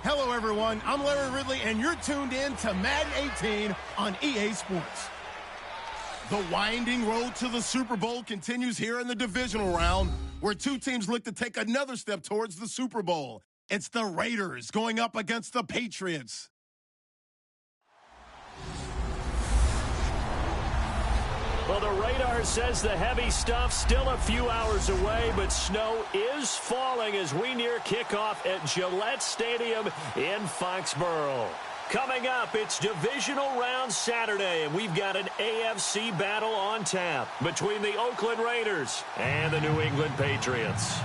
Hello, everyone. I'm Larry Ridley, and you're tuned in to Madden 18 on EA Sports. The winding road to the Super Bowl continues here in the divisional round, where two teams look to take another step towards the Super Bowl. It's the Raiders going up against the Patriots. Well, the radar says the heavy stuff still a few hours away, but snow is falling as we near kickoff at Gillette Stadium in Foxborough. Coming up, it's divisional round Saturday, and we've got an AFC battle on tap between the Oakland Raiders and the New England Patriots.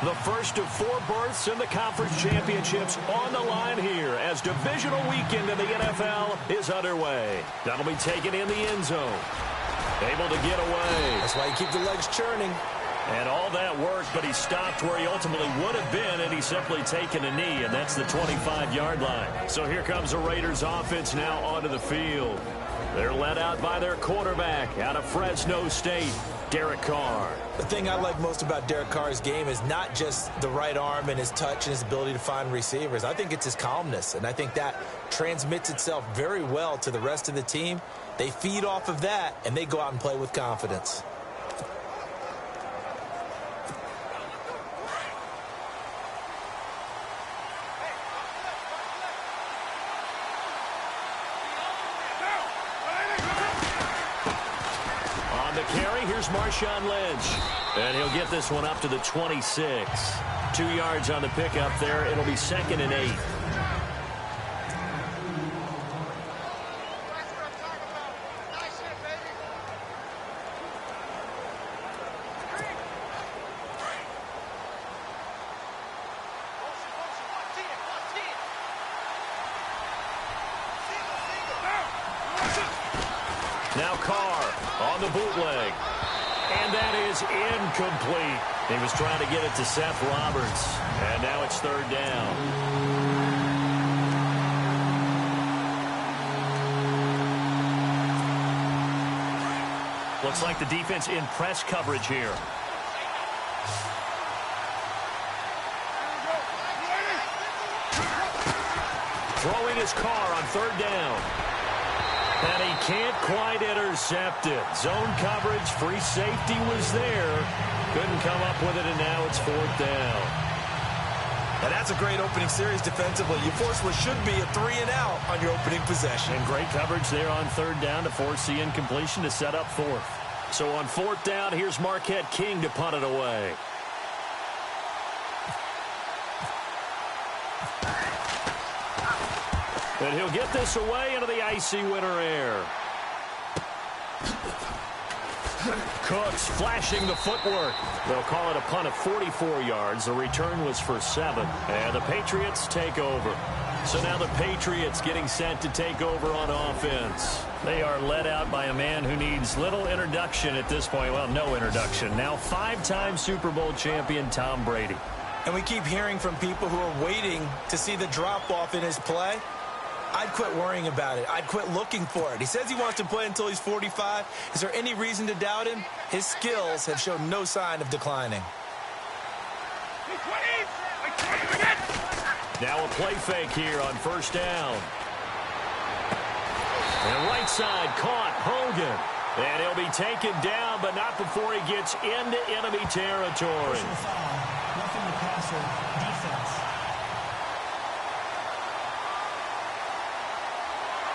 The first of 4 berths in the conference championships on the line here as divisional weekend in the NFL is underway. That'll be taken in the end zone. Able to get away. That's why you keep the legs churning. And all that work, but he stopped where he ultimately would have been, and he's simply taken a knee, and that's the 25-yard line. So here comes the Raiders offense now onto the field. They're led out by their quarterback out of Fresno State, Derek Carr. The thing I like most about Derek Carr's game is not just the right arm and his touch and his ability to find receivers. I think it's his calmness, and I think that transmits itself very well to the rest of the team. They feed off of that, and they go out and play with confidence. Here's Marshawn Lynch, and he'll get this one up to the 26. 2 yards on the pickup there. It'll be 2nd and 8. Now Carr on the bootleg. And that is incomplete. He was trying to get it to Seth Roberts. And now it's 3rd down. Looks like the defense in press coverage here. Throwing his Carr on 3rd down. And he can't quite intercept it. Zone coverage, free safety was there. Couldn't come up with it, and now it's 4th down. And that's a great opening series defensively. You force what should be a 3-and-out on your opening possession. And great coverage there on 3rd down to force the incompletion to set up 4th. So on 4th down, here's Marquette King to punt it away. And he'll get this away into the icy winter air. Cooks flashing the footwork. They'll call it a punt of 44 yards. The return was for 7. And the Patriots take over. So now the Patriots getting set to take over on offense. They are led out by a man who needs little introduction at this point. Well, no introduction. Now 5-time Super Bowl champion Tom Brady. And we keep hearing from people who are waiting to see the drop-off in his play. I'd quit worrying about it. I'd quit looking for it. He says he wants to play until he's 45. Is there any reason to doubt him? His skills have shown no sign of declining. Now a play fake here on 1st down. And right side caught Hogan. And he'll be taken down, but not before he gets into enemy territory. Roughing the passer, defense.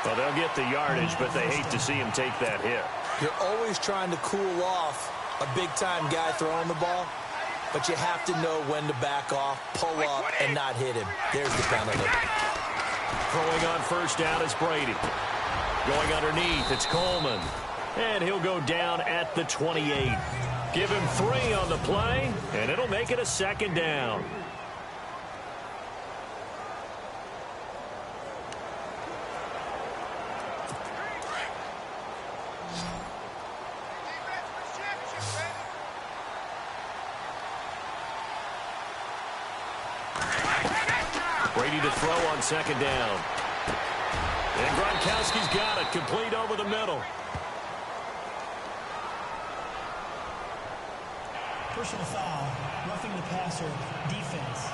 Well, they'll get the yardage, but they hate to see him take that hit. You're always trying to cool off a big-time guy throwing the ball, but you have to know when to back off, pull up, and not hit him. There's the penalty. Throwing on 1st down is Brady. Going underneath, it's Coleman. And he'll go down at the 28. Give him 3 on the play, and it'll make it a 2nd down. Brady to throw on 2nd down. And Gronkowski's got it, complete over the middle. Personal foul, roughing the passer, defense.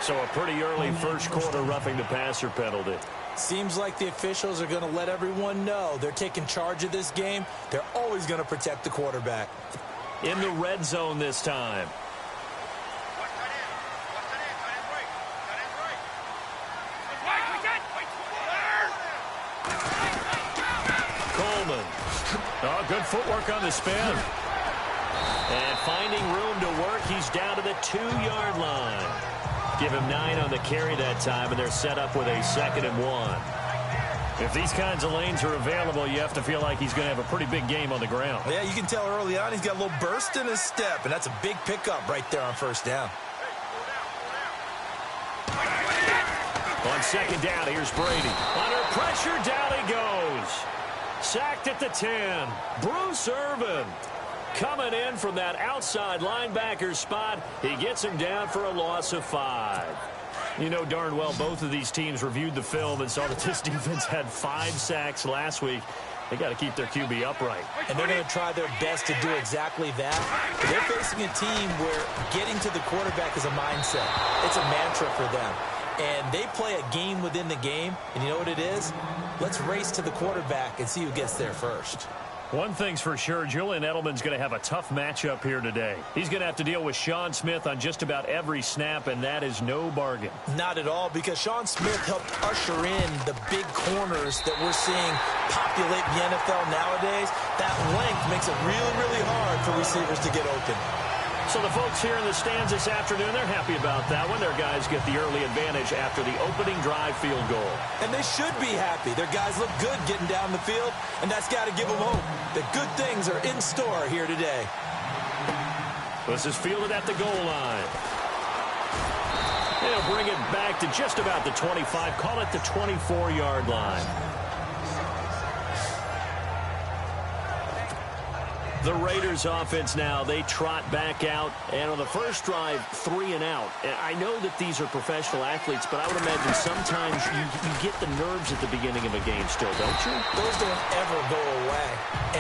So a pretty early first quarter roughing the passer penalty. Seems like the officials are going to let everyone know they're taking charge of this game. They're always going to protect the quarterback. In the red zone this time. Coleman. Oh, good footwork on the spin. And finding room to work, he's down to the 2-yard line. Give him 9 on the carry that time, and they're set up with a 2nd and 1. If these kinds of lanes are available, you have to feel like he's going to have a pretty big game on the ground. Yeah, you can tell early on he's got a little burst in his step, and that's a big pickup right there on first down. On 2nd down, here's Brady. Under pressure, down he goes. Sacked at the 10. Bruce Irvin coming in from that outside linebacker spot. He gets him down for a loss of 5. You know darn well both of these teams reviewed the film and saw that this defense had 5 sacks last week. They got to keep their QB upright. And they're going to try their best to do exactly that. But they're facing a team where getting to the quarterback is a mindset. It's a mantra for them. And they play a game within the game. And you know what it is? Let's race to the quarterback and see who gets there first. One thing's for sure, Julian Edelman's going to have a tough matchup here today. He's going to have to deal with Sean Smith on just about every snap, and that is no bargain. Not at all, because Sean Smith helped usher in the big corners that we're seeing populate the NFL nowadays. That length makes it really, really hard for receivers to get open. So the folks here in the stands this afternoon, they're happy about that one. Their guys get the early advantage after the opening drive field goal. And they should be happy. Their guys look good getting down the field, and that's got to give them hope that good things are in store here today. This is fielded at the goal line. They'll bring it back to just about the 25, call it the 24-yard line. The Raiders offense now, they trot back out, and on the first drive, 3 and out. And I know that these are professional athletes, but I would imagine sometimes you get the nerves at the beginning of a game still, don't you? Those don't ever go away.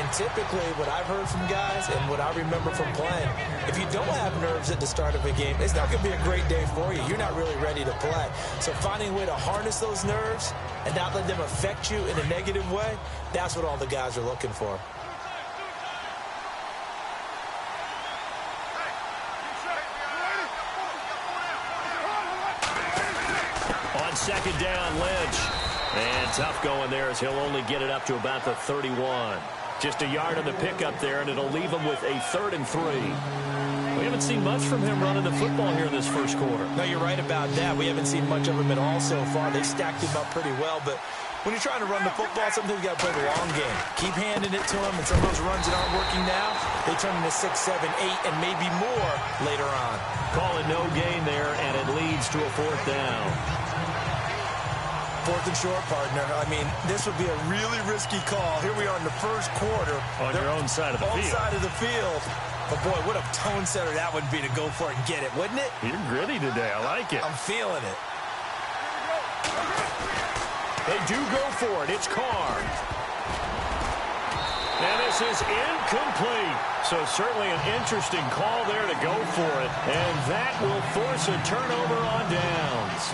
And typically, what I've heard from guys and what I remember from playing, if you don't have nerves at the start of a game, it's not going to be a great day for you. You're not really ready to play. So finding a way to harness those nerves and not let them affect you in a negative way, that's what all the guys are looking for. On 2nd down, Lynch. And tough going there as he'll only get it up to about the 31. Just a yard on the pickup there, and it'll leave him with a 3rd and 3. We haven't seen much from him running the football here in this first quarter. No, you're right about that. We haven't seen much of him at all so far. They stacked him up pretty well, but when you're trying to run the football, sometimes you got to play the long game. Keep handing it to him, and some of those runs that aren't working now, they turn into 6, 7, 8, and maybe more later on. Calling no gain there, and it leads to a 4th down. 4th and short, partner. I mean, this would be a really risky call. Here we are in the first quarter. On your own side of the field. Own side of the field. But, boy, what a tone setter that would be to go for it and get it, wouldn't it? You're gritty today. I like it. I'm feeling it. They do go for it. It's Carr. And this is incomplete. So certainly an interesting call there to go for it. And that will force a turnover on downs.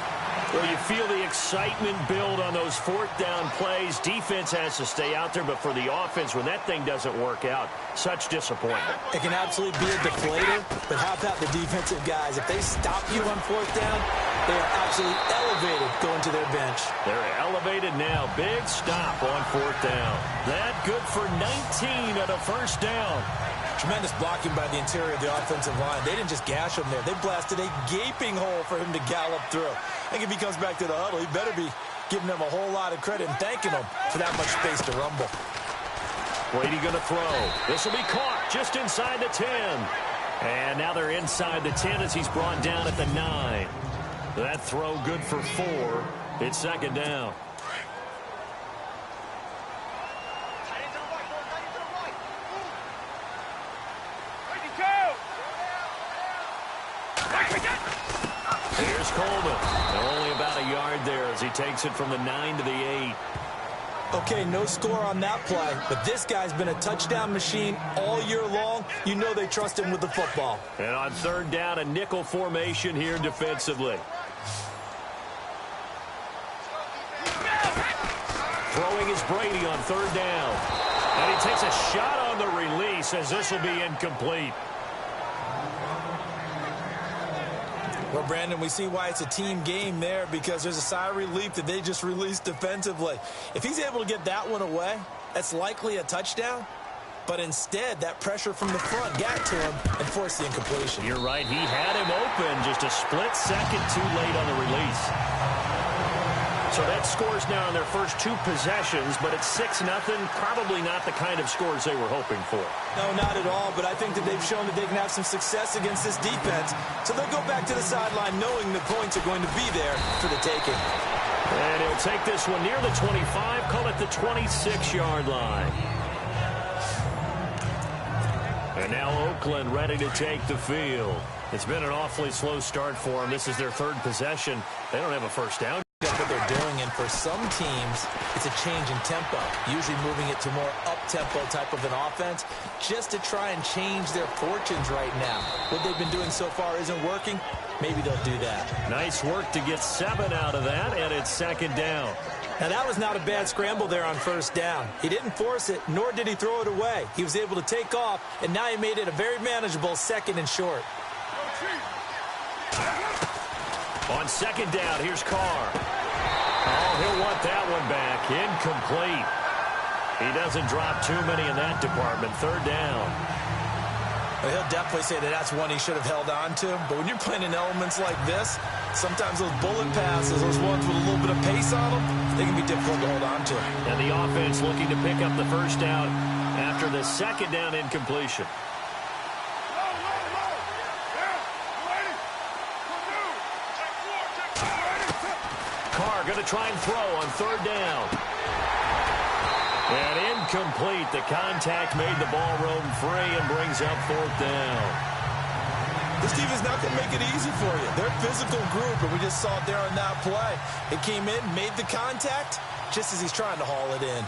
Well, you feel the excitement build on those 4th down plays. Defense has to stay out there, but for the offense, when that thing doesn't work out, such disappointment. It can absolutely be a deflator, but how about the defensive guys? If they stop you on 4th down, they are absolutely elevated going to their bench. They're elevated now. Big stop on 4th down. That good for 19 at a first down. Tremendous blocking by the interior of the offensive line. They didn't just gash him there. They blasted a gaping hole for him to gallop through. I think if he comes back to the huddle, he better be giving them a whole lot of credit and thanking them for that much space to rumble. Brady going to throw. This will be caught just inside the 10. And now they're inside the 10 as he's brought down at the 9. That throw good for 4. It's 2nd down. Here's Coleman. takes it from the 9 to the 8. Okay, no score on that play, but this guy's been a touchdown machine all year long. You know they trust him with the football. And on third down, a nickel formation here defensively. Throwing is Brady on third down. And he takes a shot on the release as this will be incomplete. Well, Brandon, we see why it's a team game there, because there's a sigh of relief that they just released defensively. If he's able to get that one away, that's likely a touchdown. But instead, that pressure from the front got to him and forced the incompletion. You're right. He had him open just a split second too late on the release. So that scores now on their first 2 possessions, but it's 6-0. Probably not the kind of scores they were hoping for. No, not at all, but I think that they've shown that they can have some success against this defense. So they'll go back to the sideline knowing the points are going to be there for the taking. And he'll take this one near the 25, call it the 26-yard line. And now Oakland ready to take the field. It's been an awfully slow start for them. This is their 3rd possession. They don't have a first down. That's what they're doing, and for some teams, it's a change in tempo, usually moving it to more up-tempo type of an offense, just to try and change their fortunes right now. What they've been doing so far isn't working. Maybe they'll do that. Nice work to get 7 out of that, and it's 2nd down. Now, that was not a bad scramble there on first down. He didn't force it, nor did he throw it away. He was able to take off, and now he made it a very manageable 2nd and short. On 2nd down, here's Carr. Oh, he'll want that one back. Incomplete. He doesn't drop too many in that department. 3rd down. Well, he'll definitely say that that's one he should have held on to. But when you're playing in elements like this, sometimes those bullet passes, those ones with a little bit of pace on them, they can be difficult to hold on to. And the offense looking to pick up the first down after the 2nd down incompletion. Going to try and throw on 3rd down. And incomplete. The contact made the ball roam free and brings up 4th down. This team is not going to make it easy for you. They're a physical group, and we just saw it there on that play. It came in, made the contact, just as he's trying to haul it in.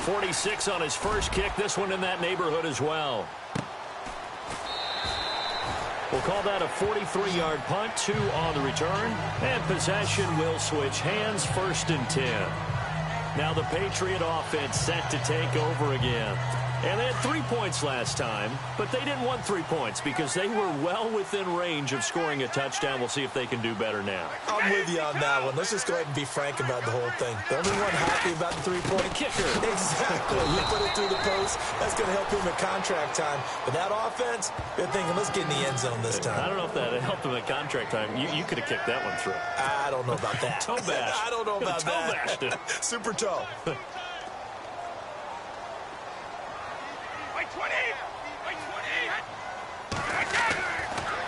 .46 on his first kick. This one in that neighborhood as well. We'll call that a 43-yard punt, 2 on the return. And possession will switch hands, 1st and 10. Now the Patriot offense set to take over again. And they had 3 points last time, but they didn't want 3 points because they were well within range of scoring a touchdown. We'll see if they can do better now. I'm with you on that one. Let's just go ahead and be frank about the whole thing. The only one happy about the 3-point kicker. Exactly. You put it through the post. That's going to help him at contract time. But that offense, they're thinking, let's get in the end zone this time. I don't know if that helped him at contract time. You could have kicked that one through. I don't know about that. Toe bash. I don't know about toe that. Bashed it. Super toe.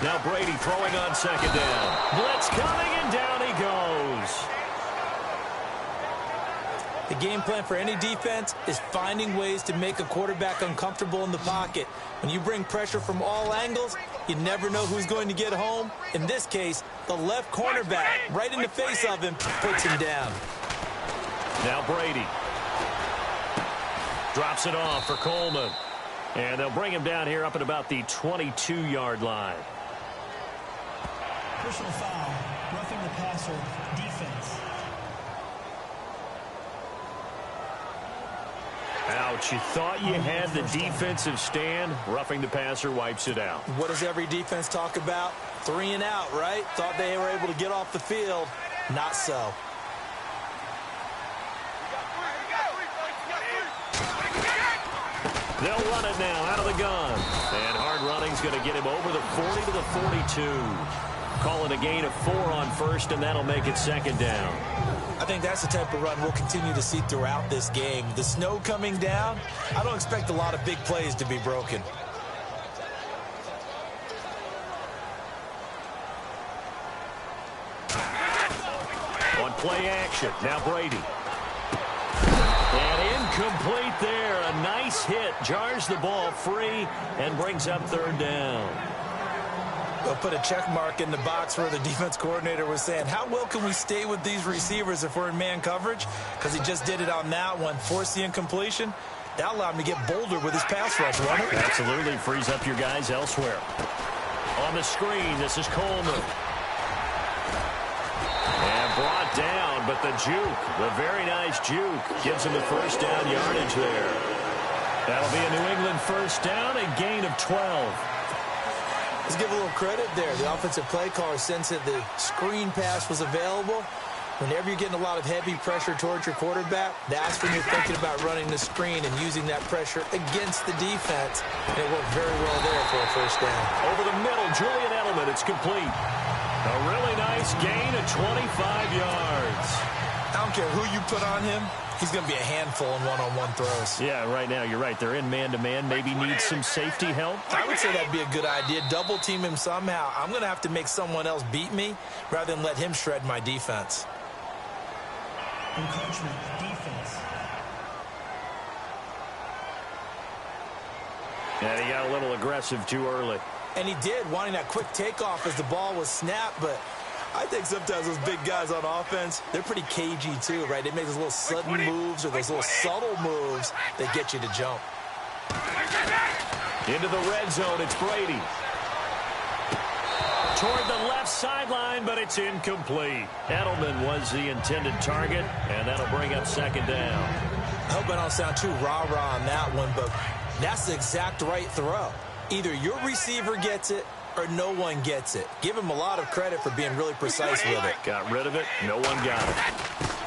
Now Brady throwing on 2nd down. Blitz coming, and down he goes. The game plan for any defense is finding ways to make a quarterback uncomfortable in the pocket. When you bring pressure from all angles, you never know who's going to get home. In this case, the left cornerback, right in the face of him, puts him down. Now Brady drops it off for Coleman. And they'll bring him down here up at about the 22-yard line. Personal foul, roughing the passer, defense. Ouch, you thought you had the defensive stand. Roughing the passer wipes it out. What does every defense talk about? 3 and out, right? Thought they were able to get off the field. Not so. They'll run it now out of the gun. And hard running's going to get him over the 40 to the 42. Calling a gain of 4 on 1st, and that'll make it 2nd down. I think that's the type of run we'll continue to see throughout this game. The snow coming down, I don't expect a lot of big plays to be broken. On play action, now Brady. And Incomplete there. A nice hit. Jars the ball free and brings up third down. They'll put a check mark in the box where the defense coordinator was saying, how well can we stay with these receivers if we're in man coverage? Because he just did it on that one, forced the incompletion. That allowed him to get bolder with his pass rush, won't it? Absolutely. Frees up your guys elsewhere. On the screen, this is Coleman. And brought down, but the juke, the very nice juke, gives him the first down yardage there. That'll be a New England first down, a gain of 12. Let's give a little credit there. The offensive play caller sensed that the screen pass was available. Whenever you're getting a lot of heavy pressure towards your quarterback, that's when you're thinking about running the screen and using that pressure against the defense. And it worked very well there for a first down. Over the middle, Julian Edelman, it's complete. A really nice gain of 25 yards. I don't care who you put on him. He's going to be a handful in one-on-one throws. Yeah, right now, you're right. They're in man-to-man. Maybe needs some safety help. I would say that'd be a good idea. Double team him somehow. I'm going to have to make someone else beat me rather than let him shred my defense. Encroachment, defense. And he got a little aggressive too early. And he did, wanting that quick takeoff as the ball was snapped, but I think sometimes those big guys on offense, they're pretty cagey too, right? They make those little sudden moves or those little subtle moves that get you to jump. Into the red zone, it's Brady. Toward the left sideline, but it's incomplete. Edelman was the intended target, and that'll bring up second down. I hope I don't sound too rah-rah on that one, but that's the exact right throw. Either your receiver gets it or no one gets it. Give him a lot of credit for being really precise with it. Got rid of it. No one got it.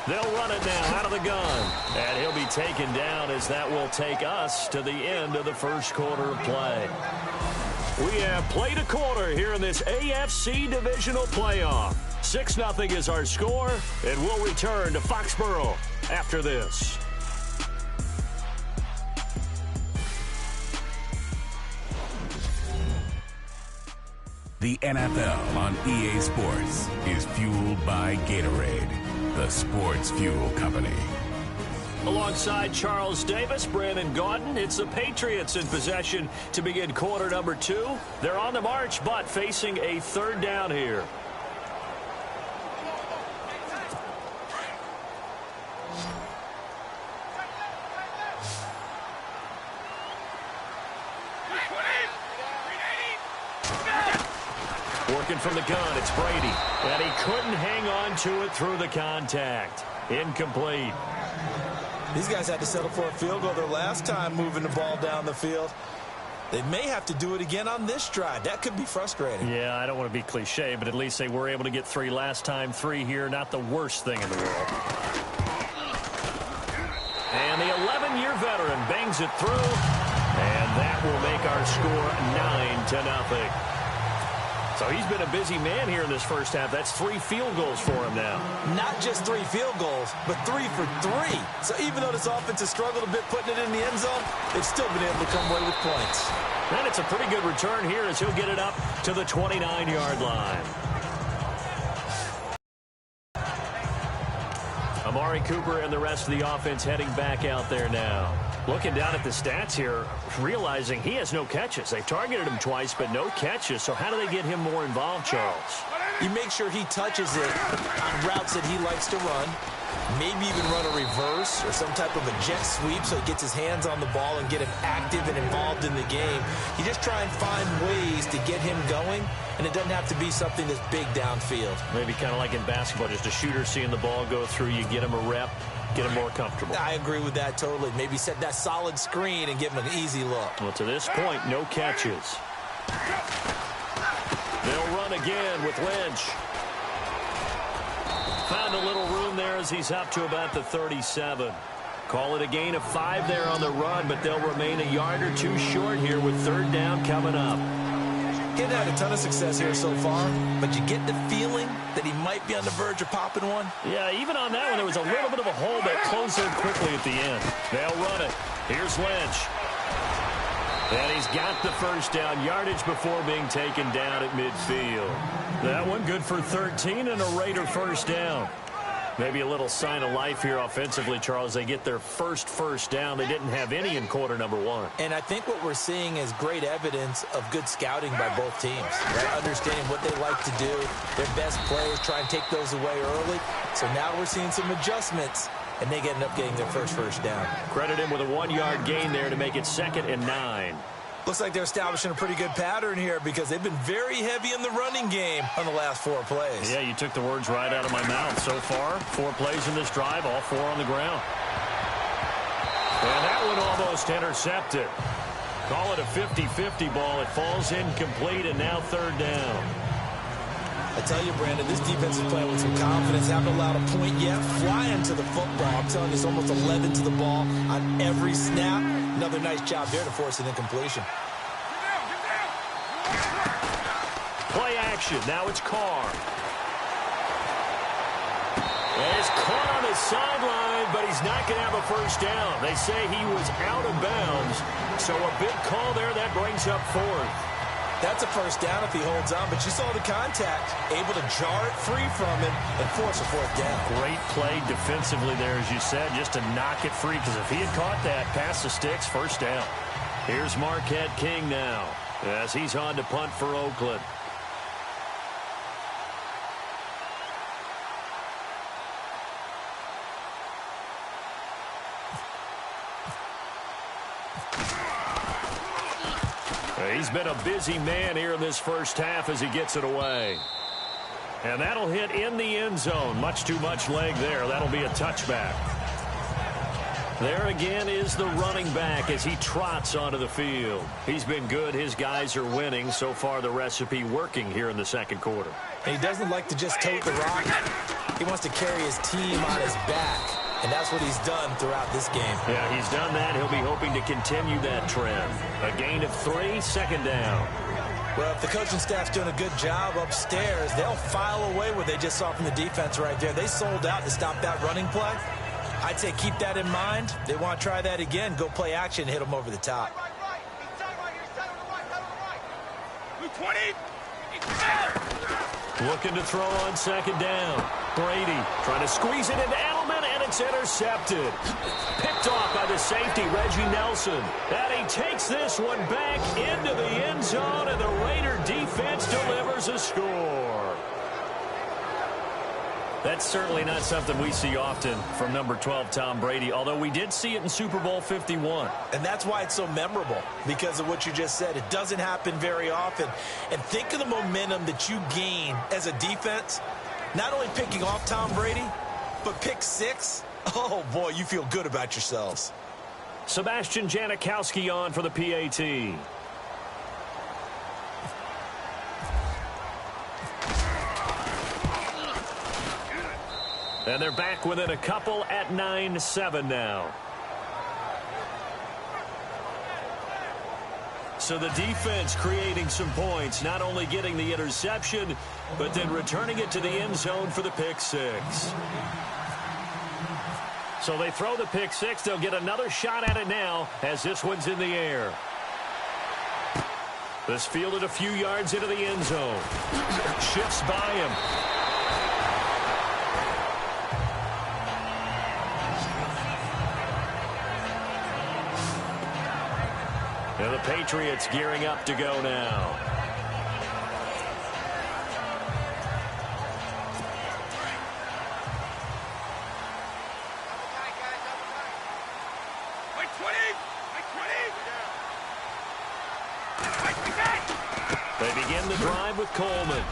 They'll run it now out of the gun. And he'll be taken down as that will take us to the end of the first quarter of play. We have played a quarter here in this AFC divisional playoff. 6-0 is our score, and we'll return to Foxborough after this. The NFL on EA Sports is fueled by Gatorade, the sports fuel company. Alongside Charles Davis, Brandon Gaudin, it's the Patriots in possession to begin quarter number 2. They're on the march, but facing a third down here. Working from the gun, it's Brady. And he couldn't hang on to it through the contact. Incomplete. These guys had to settle for a field goal their last time moving the ball down the field. They may have to do it again on this drive. That could be frustrating. Yeah, I don't want to be cliche, but at least they were able to get 3 last time. 3 here, not the worst thing in the world. And the 11-year veteran bangs it through. And that will make our score 9-0. So he's been a busy man here in this first half. That's 3 field goals for him now. Not just 3 field goals, but 3 for 3. So even though this offense has struggled a bit putting it in the end zone, they've still been able to come away with points. And it's a pretty good return here as he'll get it up to the 29-yard line. Amari Cooper and the rest of the offense heading back out there now. Looking down at the stats here, realizing he has no catches. They've targeted him twice, but no catches. So how do they get him more involved, Charles? You make sure he touches it on routes that he likes to run. Maybe even run a reverse or some type of a jet sweep so he gets his hands on the ball and get him active and involved in the game. You just try and find ways to get him going, and it doesn't have to be something that's big downfield. Maybe kind of like in basketball, just a shooter seeing the ball go through, you get him a rep, get him more comfortable. I agree with that totally. Maybe set that solid screen and give him an easy look. Well, to this point, no catches. They'll run again with Lynch. Found a little room there as he's up to about the 37. Call it a gain of 5 there on the run, but they'll remain a yard or 2 short here with third down coming up. He hasn't had a ton of success here so far, but you get the feeling that he might be on the verge of popping one. Yeah, even on that one, there was a little bit of a hole that closed in quickly at the end. They'll run it. Here's Lynch. And he's got the first down yardage before being taken down at midfield. That one good for 13 and a Raider first down. Maybe a little sign of life here offensively, Charles. They get their first down. They didn't have any in quarter number 1. And I think what we're seeing is great evidence of good scouting by both teams, right? Understanding what they like to do, their best plays, try and take those away early. So now we're seeing some adjustments, and they end up getting their first down. Credit him with a 1-yard gain there to make it 2nd and 9. Looks like they're establishing a pretty good pattern here because they've been very heavy in the running game on the last 4 plays. Yeah, you took the words right out of my mouth. So far, 4 plays in this drive, all 4 on the ground. And that one almost intercepted. Call it a 50-50 ball. It falls incomplete, and now 3rd down. I tell you, Brandon, this defense is playing with some confidence. Haven't allowed a point yet. Flying to the football. I'm telling you, it's almost 11 to the ball on every snap. Another nice job there to force an incompletion. Play action. Now it's Carr. And it's caught on his sideline, but he's not going to have a first down. They say he was out of bounds. So a big call there. That brings up 4th. That's a first down if he holds on, but you saw the contact. Able to jar it free from him and force a 4th down. Great play defensively there, as you said, just to knock it free, because if he had caught that, past the sticks, first down. Here's Marquette King now, as he's on to punt for Oakland. He's been a busy man here in this first half as he gets it away. And that'll hit in the end zone. Much too much leg there. That'll be a touchback. There again is the running back as he trots onto the field. He's been good. His guys are winning. So far, the recipe working here in the 2nd quarter. And he doesn't like to just tote the rock. He wants to carry his team on his back. And that's what he's done throughout this game. Yeah, he's done that. He'll be hoping to continue that trend. A gain of 3, 2nd down. Well, if the coaching staff's doing a good job upstairs, they'll file away what they just saw from the defense right there. They sold out to stop that running play. I'd say keep that in mind. They want to try that again. Go play action, hit them over the top. Looking to throw on 2nd down. Brady trying to squeeze it into Edelman, and it's intercepted. Picked off by the safety, Reggie Nelson. And he takes this one back into the end zone, and the Raider defense delivers a score. That's certainly not something we see often from number 12, Tom Brady, although we did see it in Super Bowl 51. And that's why it's so memorable, because of what you just said. It doesn't happen very often. And think of the momentum that you gain as a defense, not only picking off Tom Brady, but pick 6. Oh, boy, you feel good about yourselves. Sebastian Janikowski on for the PAT. And they're back within a couple at 9-7 now. So the defense creating some points, not only getting the interception, but then returning it to the end zone for the pick 6. So they throw the pick 6. They'll get another shot at it now as this one's in the air. This fielded a few yards into the end zone. Shifts by him. And the Patriots gearing up to go now. They begin the drive with Coleman.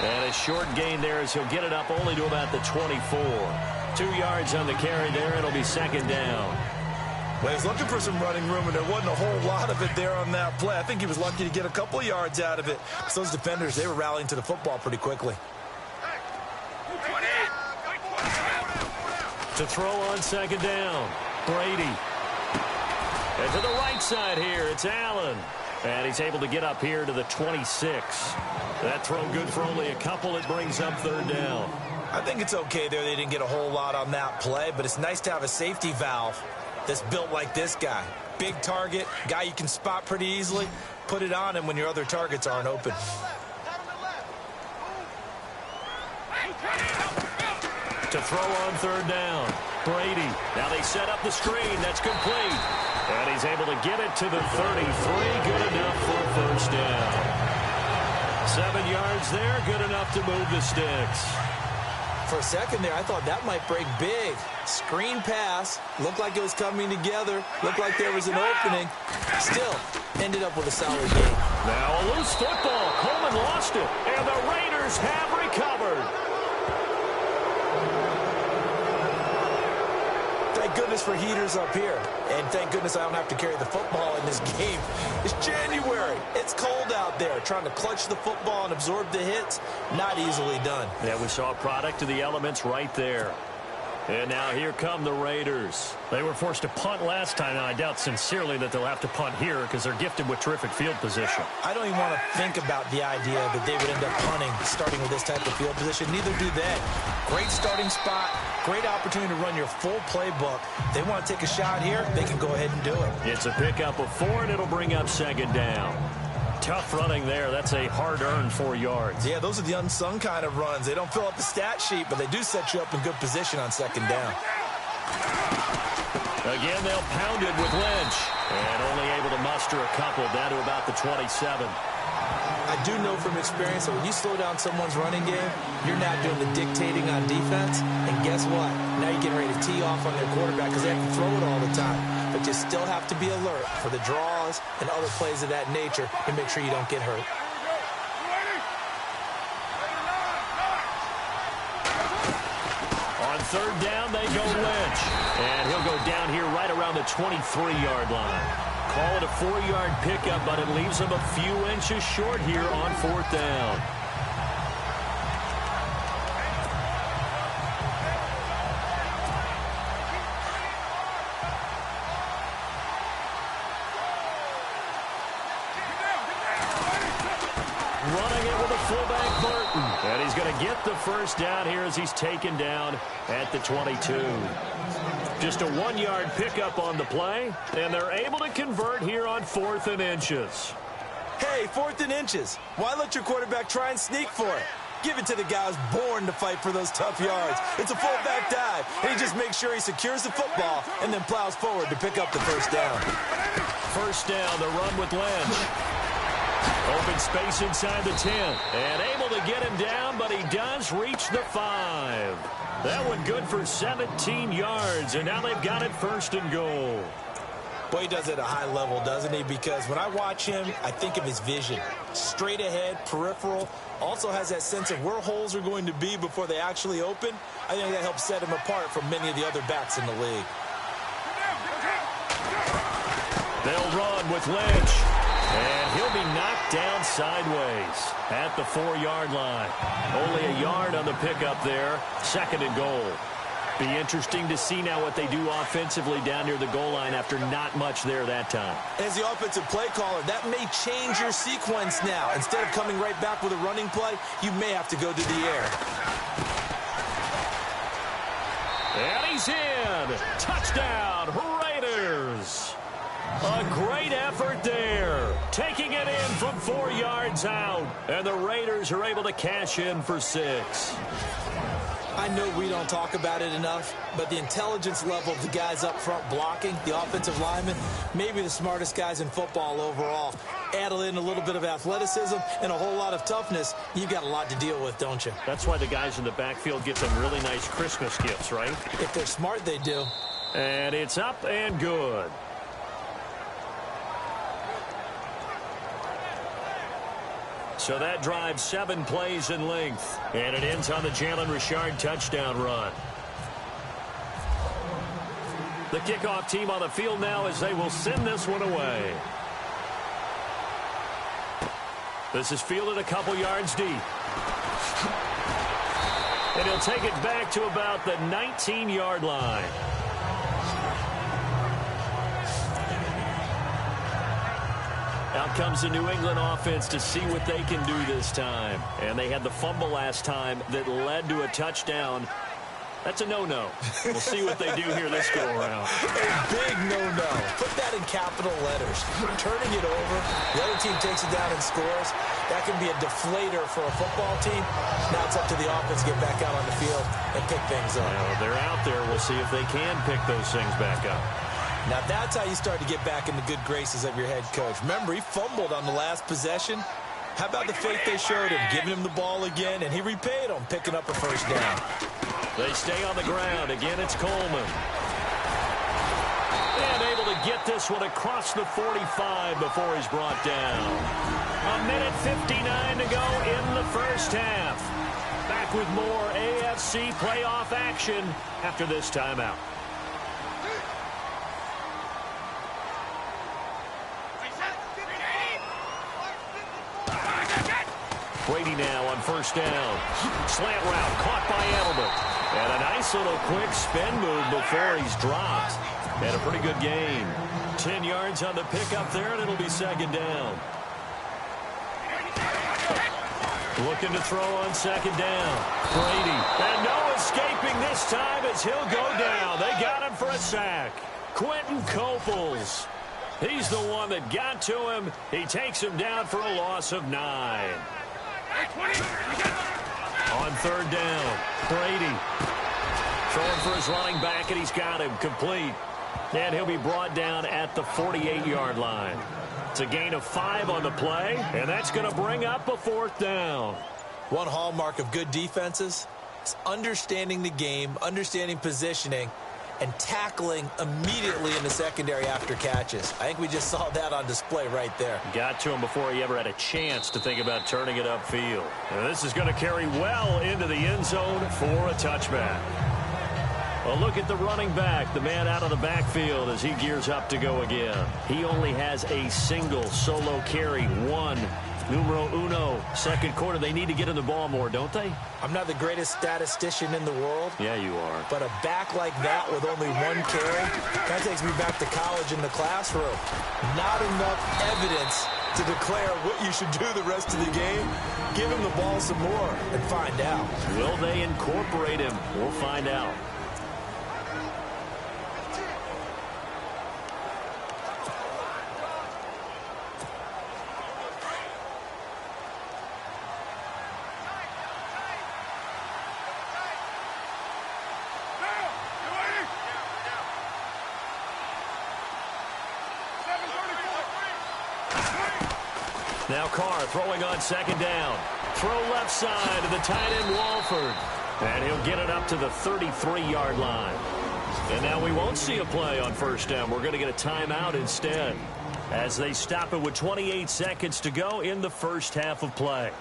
And a short gain there as he'll get it up only to about the 24. 2 yards on the carry there. It'll be 2nd down. Well, he's looking for some running room, and there wasn't a whole lot of it there on that play. I think he was lucky to get a couple of yards out of it. So those defenders, they were rallying to the football pretty quickly. To throw on 2nd down, Brady. And to the right side here, it's Allen. And he's able to get up here to the 26. That throw good for only a couple. It brings up 3rd down. I think it's okay there. They didn't get a whole lot on that play, but it's nice to have a safety valve that's built like this guy. Big target, guy you can spot pretty easily. Put it on him when your other targets aren't open. To throw on third down. Brady. Now they set up the screen. That's complete. And he's able to get it to the 33. Good enough for a first down. 7 yards there. Good enough to move the sticks. For a second there, I thought that might break big. Screen pass. Looked like it was coming together. Looked like there was an opening. Still, ended up with a solid game. Now a loose football. Coleman lost it. And the Raiders have recovered. Thank goodness for heaters up here. And thank goodness I don't have to carry the football in this game. It's January. It's cold out there. Trying to clutch the football and absorb the hits, not easily done. Yeah, we saw a product of the elements right there. And now here come the Raiders. They were forced to punt last time, and I doubt sincerely that they'll have to punt here because they're gifted with terrific field position. I don't even want to think about the idea that they would end up punting starting with this type of field position. Neither do they. Great starting spot. Great opportunity to run your full playbook. They want to take a shot here, they can go ahead and do it. It's a pickup of 4, and it'll bring up second down. Tough running there. That's a hard-earned 4 yards. Yeah, those are the unsung kind of runs. They don't fill up the stat sheet, but they do set you up in good position on second down. Again, they'll pound it with Lynch. And only able to muster a couple down to about the 27. I do know from experience that when you slow down someone's running game, you're not doing the dictating on defense. And guess what? Now you're getting ready to tee off on their quarterback because they have to throw it all the time. But you still have to be alert for the draws and other plays of that nature and make sure you don't get hurt. On third down, they go Lynch. And he'll go down here right around the 23-yard line. Call it a 4-yard pickup, but it leaves him a few inches short here on fourth down. Running it with a fullback, Burton. And he's going to get the first down here as he's taken down at the 22. Just a 1-yard pickup on the play, and they're able to convert here on 4th and inches. Hey, 4th and inches. Why let your quarterback try and sneak for it? Give it to the guy who's born to fight for those tough yards. It's a fullback dive, and he just makes sure he secures the football and then plows forward to pick up the first down. First down, the run with Lynch. Open space inside the 10. And able to get him down, but he does reach the 5. That one good for 17 yards, and now they've got it 1st and goal. Boy, he does it at a high level, doesn't he? Because when I watch him, I think of his vision. Straight ahead, peripheral. Also has that sense of where holes are going to be before they actually open. I think that helps set him apart from many of the other backs in the league. They'll run with Lynch. And he'll be knocked down sideways at the 4-yard line. Only a yard on the pickup there. 2nd and goal. Be interesting to see now what they do offensively down near the goal line after not much there that time. As the offensive play caller, that may change your sequence now. Instead of coming right back with a running play, you may have to go to the air. And he's in. Touchdown, Raiders. A great effort there. Taking it in from 4 yards out. And the Raiders are able to cash in for 6. I know we don't talk about it enough, but the intelligence level of the guys up front blocking, the offensive linemen, maybe the smartest guys in football overall. Add in a little bit of athleticism and a whole lot of toughness, you've got a lot to deal with, don't you? That's why the guys in the backfield get them really nice Christmas gifts, right? If they're smart, they do. And it's up and good. So that drives 7 plays in length. And it ends on the Jalen Richard touchdown run. The kickoff team on the field now as they will send this one away. This is fielded a couple yards deep. And he'll take it back to about the 19-yard line. Out comes the New England offense to see what they can do this time. And they had the fumble last time that led to a touchdown. That's a no-no. We'll see what they do here this go-around. A big no-no. Put that in capital letters. Turning it over, the other team takes it down and scores. That can be a deflator for a football team. Now it's up to the offense to get back out on the field and pick things up. Well, they're out there. We'll see if they can pick those things back up. Now that's how you start to get back in the good graces of your head coach. Remember, he fumbled on the last possession. How about the faith they showed him, giving him the ball again, and he repaid them, picking up a first down. They stay on the ground. Again, it's Coleman. And able to get this one across the 45 before he's brought down. 1:59 to go in the first half. Back with more AFC playoff action after this timeout. Brady now on first down. Slant route caught by Edelman. And a nice little quick spin move before he's dropped. And a pretty good gain. 10 yards on the pickup there, and it'll be second down. Looking to throw on second down. Brady. And no escaping this time as he'll go down. They got him for a sack. Quentin Coples. He's the one that got to him. He takes him down for a loss of 9. On third down, Brady throwing for his running back, and he's got him complete. And he'll be brought down at the 48-yard line. It's a gain of 5 on the play, and that's going to bring up a fourth down. One hallmark of good defenses is understanding the game, understanding positioning, and tackling immediately in the secondary after catches. I think we just saw that on display right there. Got to him before he ever had a chance to think about turning it upfield. And this is going to carry well into the end zone for a touchback. A look at the running back, the man out of the backfield as he gears up to go again. He only has a single solo carry, one. Numero uno, second quarter. They need to get in the ball more, don't they? I'm not the greatest statistician in the world. Yeah, you are. But a back like that with only one carry, that takes me back to college in the classroom. Not enough evidence to declare what you should do the rest of the game. Give him the ball some more and find out. Will they incorporate him? We'll find out. Now Carr throwing on second down. Throw left side to the tight end Walford. And he'll get it up to the 33-yard line. And now we won't see a play on first down. We're going to get a timeout instead as they stop it with 28 seconds to go in the first half of play.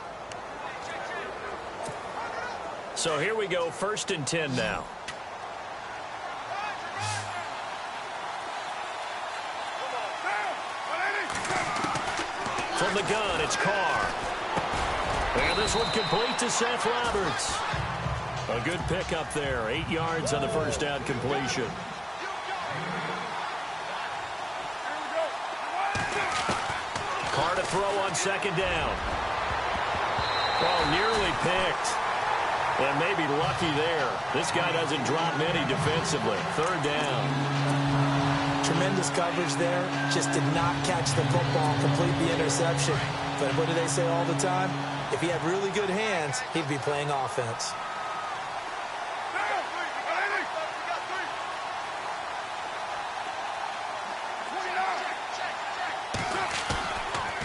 So here we go, 1st and 10 now. From the gun, it's Carr. And this one complete to Seth Roberts. A good pickup there. 8 yards on the first down completion. Carr to throw on second down. Oh, nearly picked. And maybe lucky there. This guy doesn't drop many defensively. Third down. Tremendous coverage there. Just did not catch the football, complete the interception. But what do they say all the time? If he had really good hands, he'd be playing offense.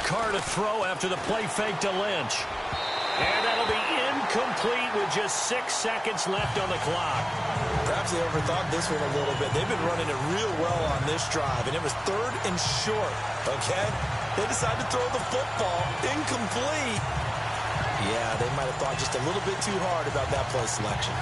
Carr to throw after the play fake to Lynch. And that'll be incomplete with just 6 seconds left on the clock. Perhaps they overthought this one a little bit. They've been running it real well on this drive, and it was 3rd and short, okay? They decided to throw the football incomplete. Yeah, they might have thought just a little bit too hard about that play selection.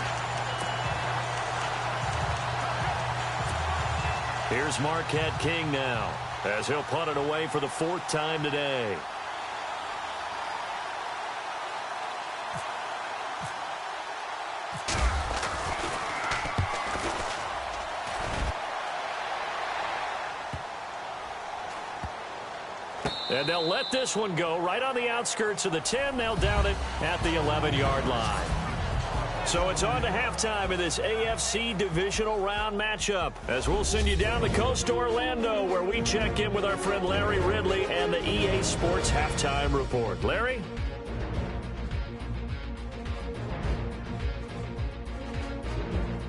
Here's Marquette King now as he'll punt it away for the 4th time today. And they'll let this one go right on the outskirts of the 10. They'll down it at the 11-yard line. So it's on to halftime in this AFC divisional round matchup, as we'll send you down the coast to Orlando, where we check in with our friend Larry Ridley and the EA Sports Halftime Report. Larry?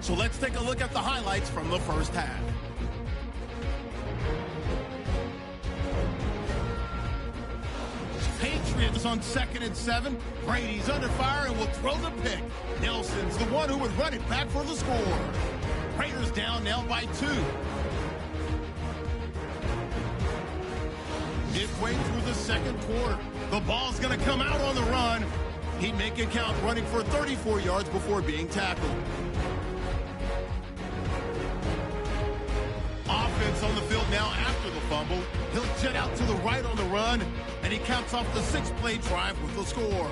So let's take a look at the highlights from the first half. Patriots on 2nd and 7. Brady's under fire and will throw the pick. Nelson's the one who would run it back for the score. Raiders down now by 2. Midway through the second quarter, the ball's going to come out on the run. He'd make it count, running for 34 yards before being tackled. Offense on the field now after the fumble. He'll jet out to the right on the run, and he caps off the 6-play drive with the score.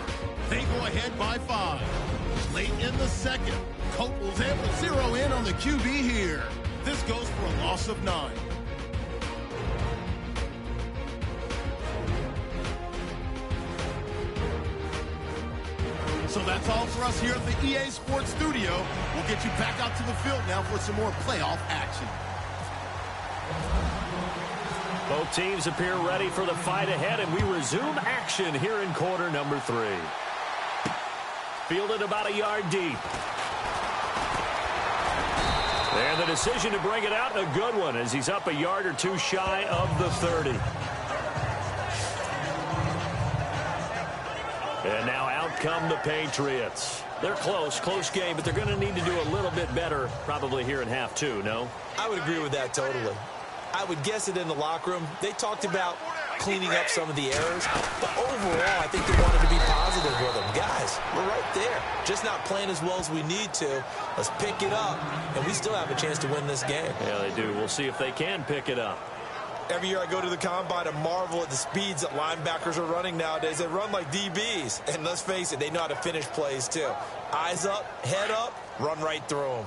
They go ahead by 5. Late in the second, Copel's able to zero in on the QB here. This goes for a loss of 9. So that's all for us here at the EA Sports Studio. We'll get you back out to the field now for some more playoff action. Both teams appear ready for the fight ahead, and we resume action here in quarter number 3. Fielded about a yard deep. And the decision to bring it out, a good one, as he's up a yard or 2 shy of the 30. And now out come the Patriots. They're close game, but they're going to need to do a little bit better probably here in half 2, no? I would agree with that totally. I would guess it in the locker room. They talked about cleaning up some of the errors, but overall, I think they wanted to be positive with them. Guys, we're right there. Just not playing as well as we need to. Let's pick it up, and we still have a chance to win this game. Yeah, they do. We'll see if they can pick it up. Every year I go to the combine and marvel at the speeds that linebackers are running nowadays. They run like DBs, and let's face it, they know how to finish plays too. Eyes up, head up, run right through them.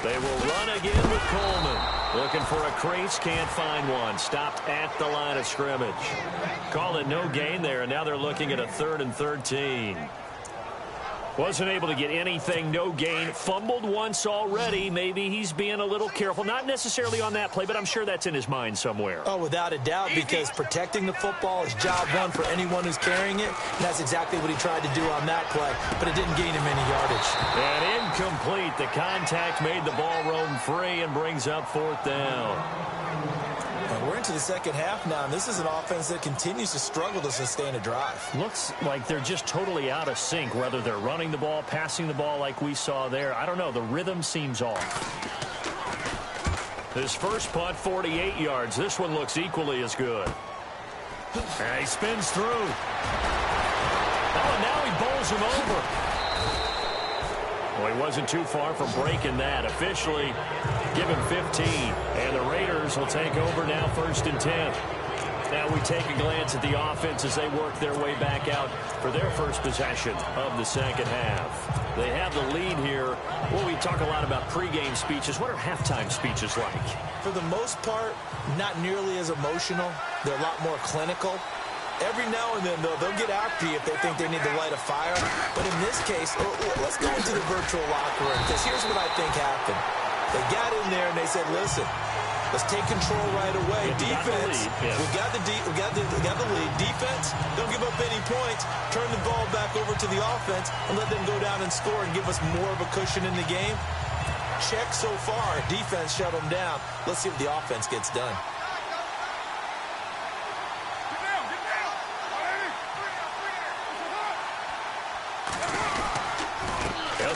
They will run again with Coleman. Looking for a crease, can't find one. Stopped at the line of scrimmage. Call it no gain there, and now they're looking at a 3rd and 13. Wasn't able to get anything, no gain. Fumbled once already. Maybe he's being a little careful. Not necessarily on that play, but I'm sure that's in his mind somewhere. Oh, without a doubt, because protecting the football is job one for anyone who's carrying it. And that's exactly what he tried to do on that play, but it didn't gain him any yardage. And incomplete. The contact made the ball roam free and brings up 4th down. And we're into the second half now, and this is an offense that continues to struggle to sustain a drive. Looks like they're just totally out of sync, whether they're running the ball, passing the ball like we saw there. I don't know. The rhythm seems off. His first punt, 48 yards. This one looks equally as good. And he spins through. Oh, and now he bowls him over. Well, he wasn't too far from breaking that. Officially, give him 15. And the Raiders will take over now, 1st and 10. Now we take a glance at the offense as they work their way back out for their first possession of the second half. They have the lead here. Well, we talk a lot about pregame speeches. What are halftime speeches like? For the most part, not nearly as emotional. They're a lot more clinical. Every now and then, though, they'll get after you if they think they need to light a fire. But in this case, let's go into the virtual locker room, because here's what I think happened. They got in there and they said, listen, let's take control right away. Defense, we got the lead. Defense, don't give up any points. Turn the ball back over to the offense and let them go down and score and give us more of a cushion in the game. Check so far. Defense shut them down. Let's see what the offense gets done.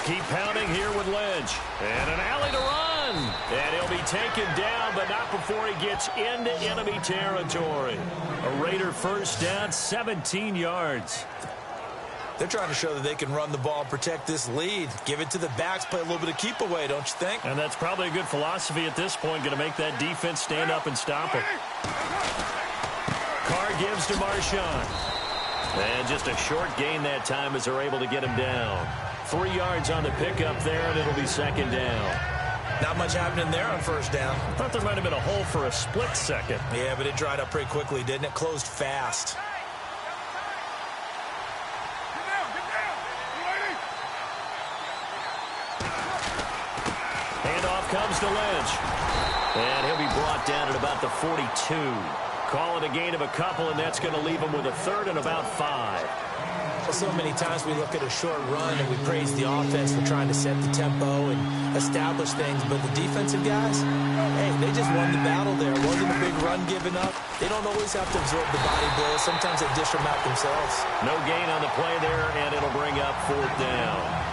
Keep pounding here with Lynch. And an alley to run. And he'll be taken down, but not before he gets into enemy territory. A Raider first down, 17 yards. They're trying to show that they can run the ball and protect this lead. Give it to the backs, play a little bit of keep away, don't you think? And that's probably a good philosophy at this point, going to make that defense stand up and stop it. Carr gives to Marshawn. And just a short gain that time as they're able to get him down. 3 yards on the pickup there, and it'll be 2nd down. Not much happening there on first down. I thought there might have been a hole for a split second. Yeah, but it dried up pretty quickly, didn't it? Closed fast. Handoff comes to Lynch. And he'll be brought down at about the 42. Call it a gain of a couple, and that's going to leave him with a third and about 5. Well, so many times we look at a short run and we praise the offense for trying to set the tempo and establish things, but the defensive guys, hey, they just won the battle there. It wasn't a big run given up. They don't always have to absorb the body blows. Sometimes they dish them out themselves. No gain on the play there, and it'll bring up 4th down.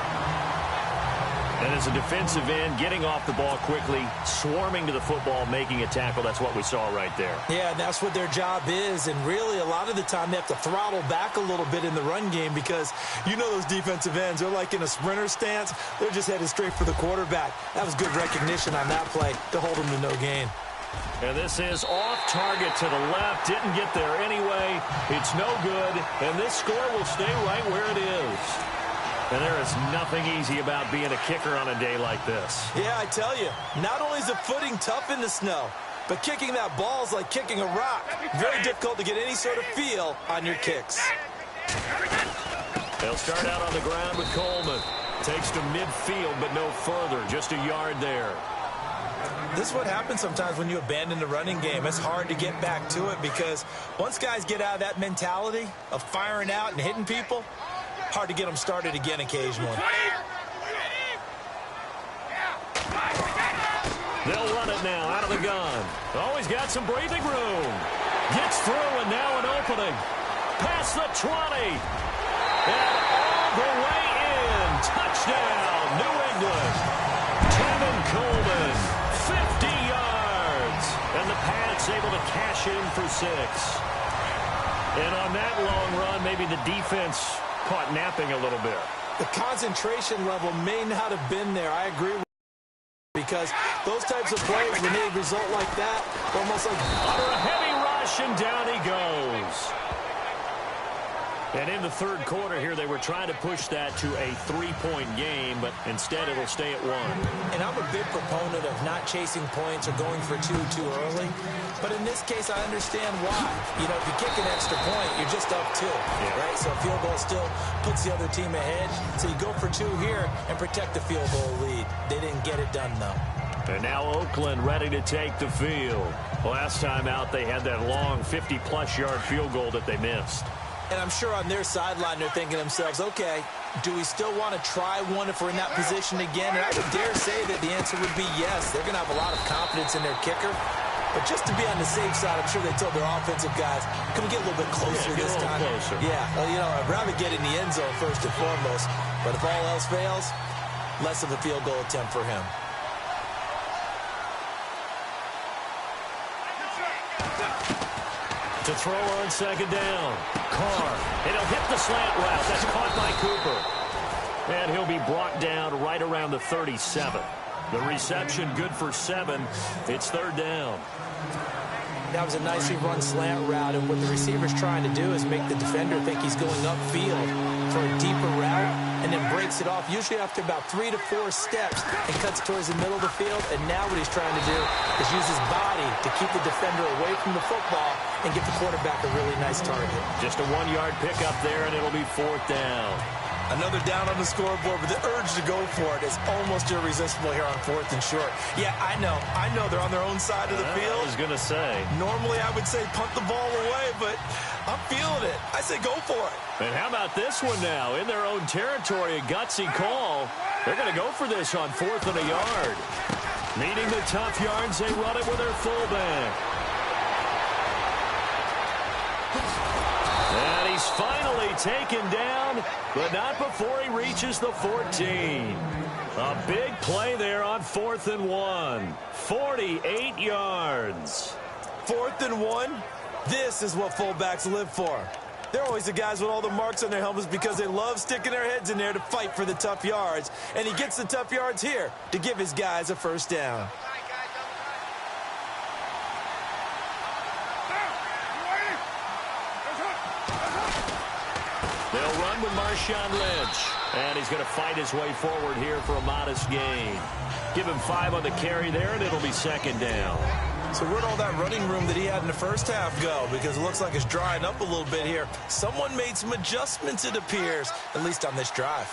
And as a defensive end, getting off the ball quickly, swarming to the football, making a tackle, that's what we saw right there. Yeah, and that's what their job is. And really, a lot of the time, they have to throttle back a little bit in the run game because you know those defensive ends, they're like in a sprinter stance. They're just headed straight for the quarterback. That was good recognition on that play to hold them to no gain. And this is off target to the left. Didn't get there anyway. It's no good. And this score will stay right where it is. And there is nothing easy about being a kicker on a day like this. Yeah, I tell you, not only is the footing tough in the snow, but kicking that ball is like kicking a rock. Very difficult to get any sort of feel on your kicks. They'll start out on the ground with Coleman. Takes to midfield, but no further. Just a yard there. This is what happens sometimes when you abandon the running game. It's hard to get back to it because once guys get out of that mentality of firing out and hitting people, hard to get them started again occasionally. They'll run it now out of the gun. Always got some breathing room. Gets through and now an opening. Past the 20. And all the way in. Touchdown, New England. Tevin Coleman, 50 yards. And the Pats able to cash in for 6. And on that long run, maybe the defense caught napping a little bit. The concentration level may not have been there. I agree with you because those types of plays, when they result like that, almost like under a heavy rush, and down he goes. And in the third quarter here, they were trying to push that to a 3-point game, but instead it'll stay at 1. And I'm a big proponent of not chasing points or going for 2 too early. But in this case, I understand why. You know, if you kick an extra point, you're just up 2, right? So a field goal still puts the other team ahead. So you go for 2 here and protect the field goal lead. They didn't get it done, though. And now Oakland ready to take the field. Last time out, they had that long 50-plus yard field goal that they missed. And I'm sure on their sideline, they're thinking to themselves, okay, do we still want to try one if we're in that position again? And I would dare say that the answer would be yes. They're going to have a lot of confidence in their kicker. But just to be on the safe side, I'm sure they told their offensive guys, can we get a little bit closer this time? Closer. Yeah, well, you know, I'd rather get in the end zone first and foremost. But if all else fails, less of a field goal attempt for him. To throw on second down. Carr. And he'll hit the slant route. That's caught by Cooper. And he'll be brought down right around the 37. The reception good for 7. It's third down. That was a nicely run slant route, and what the receiver's trying to do is make the defender think he's going upfield for a deeper route and then breaks it off, usually after about 3 to 4 steps, and cuts towards the middle of the field. And now what he's trying to do is use his body to keep the defender away from the football and get the quarterback a really nice target. Just a 1-yard pickup there, and it'll be 4th down. Another down on the scoreboard, but the urge to go for it is almost irresistible here on 4th and short. Yeah, I know they're on their own side of the field. I was going to say. Normally I would say punt the ball away, but I'm feeling it. I say go for it. And how about this one now? In their own territory, a gutsy call. They're going to go for this on 4th and a yard. Needing the tough yards, they run it with their fullback. And he's finally taken down, but not before he reaches the 14. A big play there on 4th and 1. 48 yards. 4th and 1? This is what fullbacks live for. They're always the guys with all the marks on their helmets because they love sticking their heads in there to fight for the tough yards. And he gets the tough yards here to give his guys a first down. They'll run with Marshawn Lynch. And he's going to fight his way forward here for a modest gain. Give him 5 on the carry there, and it'll be second down. So where'd all that running room that he had in the first half go? Because it looks like it's drying up a little bit here. Someone made some adjustments, it appears, at least on this drive.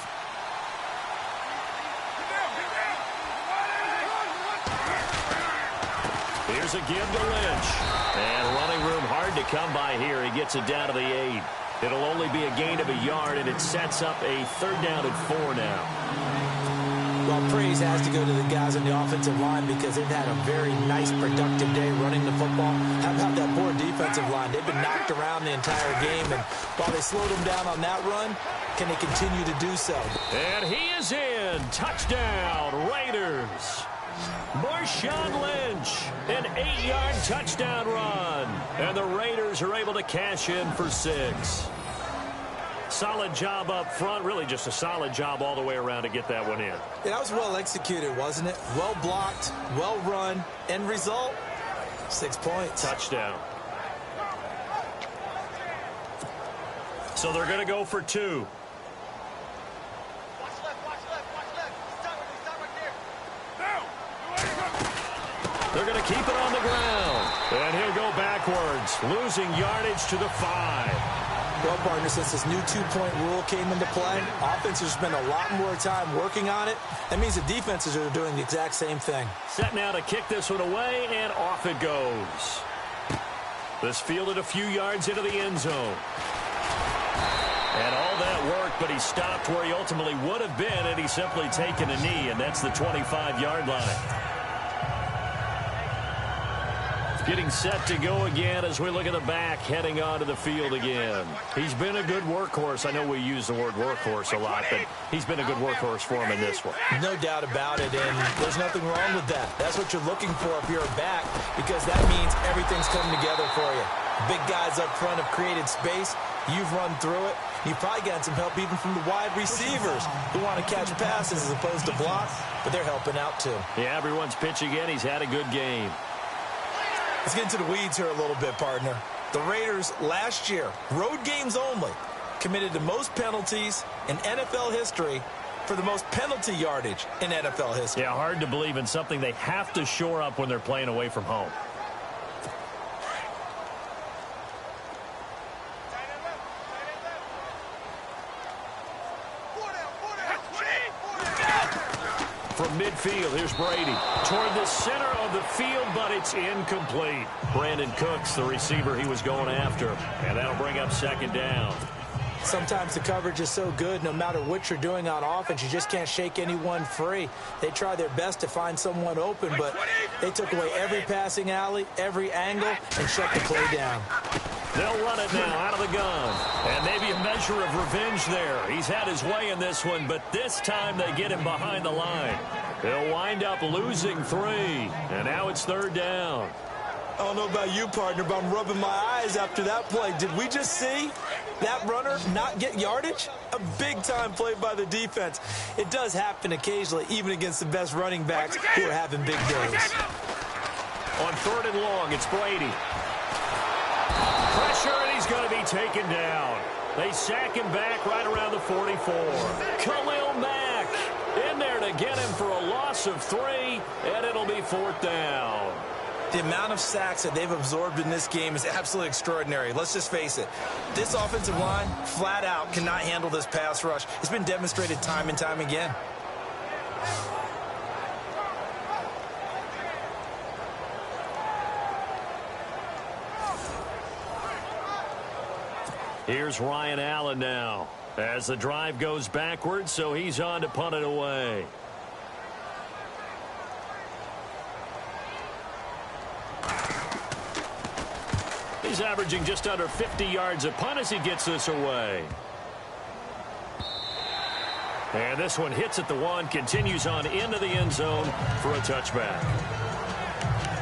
Here's a give to Lynch. And running room hard to come by here. He gets it down to the 8. It'll only be a gain of a yard, and it sets up a 3rd down and 4 now. Well, praise has to go to the guys on the offensive line because they've had a very nice, productive day running the football. How about that poor defensive line? They've been knocked around the entire game, and while they slowed them down on that run, can they continue to do so? And he is in. Touchdown, Raiders. Marshawn Lynch, an 8-yard touchdown run. And the Raiders are able to cash in for 6. Solid job up front, really just a solid job all the way around to get that one in. Yeah, that was well executed, wasn't it? Well blocked, well run. End result, 6 points. Touchdown. So they're going to go for 2. They're going to keep it on the ground. And he'll go backwards, losing yardage to the 5. Well, partner, since this new 2-point rule came into play, offenses spend a lot more time working on it. That means the defenses are doing the exact same thing. Set now to kick this one away, and off it goes. This fielded a few yards into the end zone. And all that work, but he stopped where he ultimately would have been, and he's simply taken a knee, and that's the 25-yard line. Getting set to go again as we look at the back, heading onto the field again. He's been a good workhorse. I know we use the word workhorse a lot, but he's been a good workhorse for him in this one. No doubt about it, and there's nothing wrong with that. That's what you're looking for if you're a back, because that means everything's coming together for you. Big guys up front have created space. You've run through it. You've probably gotten some help even from the wide receivers who want to catch passes as opposed to block, but they're helping out too. Yeah, everyone's pitching in. He's had a good game. Let's get into the weeds here a little bit, partner. The Raiders last year, road games only, committed the most penalties in NFL history for the most penalty yardage in NFL history. Yeah, hard to believe in something they have to shore up when they're playing away from home. From midfield, here's Brady. Toward the center of the field, but it's incomplete. Brandon Cooks, the receiver he was going after. And that'll bring up 2nd down. Sometimes the coverage is so good, no matter what you're doing on offense, you just can't shake anyone free. They try their best to find someone open, but they took away every passing alley, every angle, and shut the play down. They'll run it now out of the gun. And maybe a measure of revenge there. He's had his way in this one, but this time they get him behind the line. They'll wind up losing 3. And now it's 3rd down. I don't know about you, partner, but I'm rubbing my eyes after that play. Did we just see that runner not get yardage? A big-time play by the defense. It does happen occasionally, even against the best running backs who are having big days. On 3rd and long, it's Brady. Pressure, and he's going to be taken down. They sack him back right around the 44. Khalil Mack in there to get him for a loss of 3, and it'll be 4th down. The amount of sacks that they've absorbed in this game is absolutely extraordinary. Let's just face it. This offensive line, flat out, cannot handle this pass rush. It's been demonstrated time and time again. Here's Ryan Allen now as the drive goes backwards, so he's on to punt it away. He's averaging just under 50 yards a punt as he gets this away. And this one hits at the 1, continues on into the end zone for a touchback.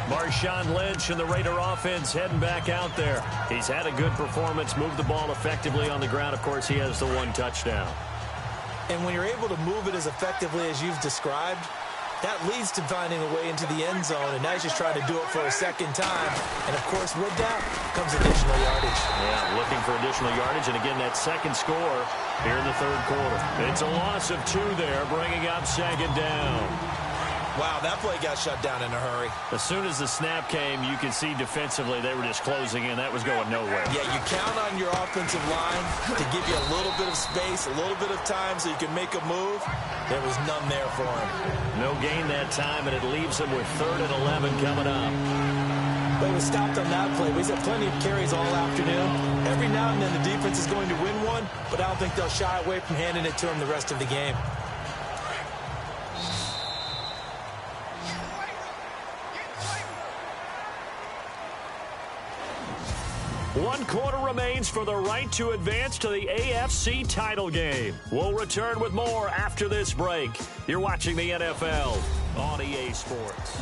Marshawn Lynch and the Raider offense heading back out there. He's had a good performance, moved the ball effectively on the ground. Of course, he has the 1 touchdown. And when you're able to move it as effectively as you've described, that leads to finding a way into the end zone, and now he's just trying to do it for a second time. And, of course, with that comes additional yardage. Yeah, looking for additional yardage, and again, that second score here in the third quarter. It's a loss of 2 there, bringing up second down. Wow, that play got shut down in a hurry. As soon as the snap came, you could see defensively they were just closing in. That was going nowhere. Yeah, you count on your offensive line to give you a little bit of space, a little bit of time so you can make a move. There was none there for him. No gain that time, and it leaves him with 3rd and 11 coming up. But he was stopped on that play. He's had plenty of carries all afternoon. Every now and then the defense is going to win one, but I don't think they'll shy away from handing it to him the rest of the game. One quarter remains for the right to advance to the AFC title game. We'll return with more after this break. You're watching the NFL on EA Sports.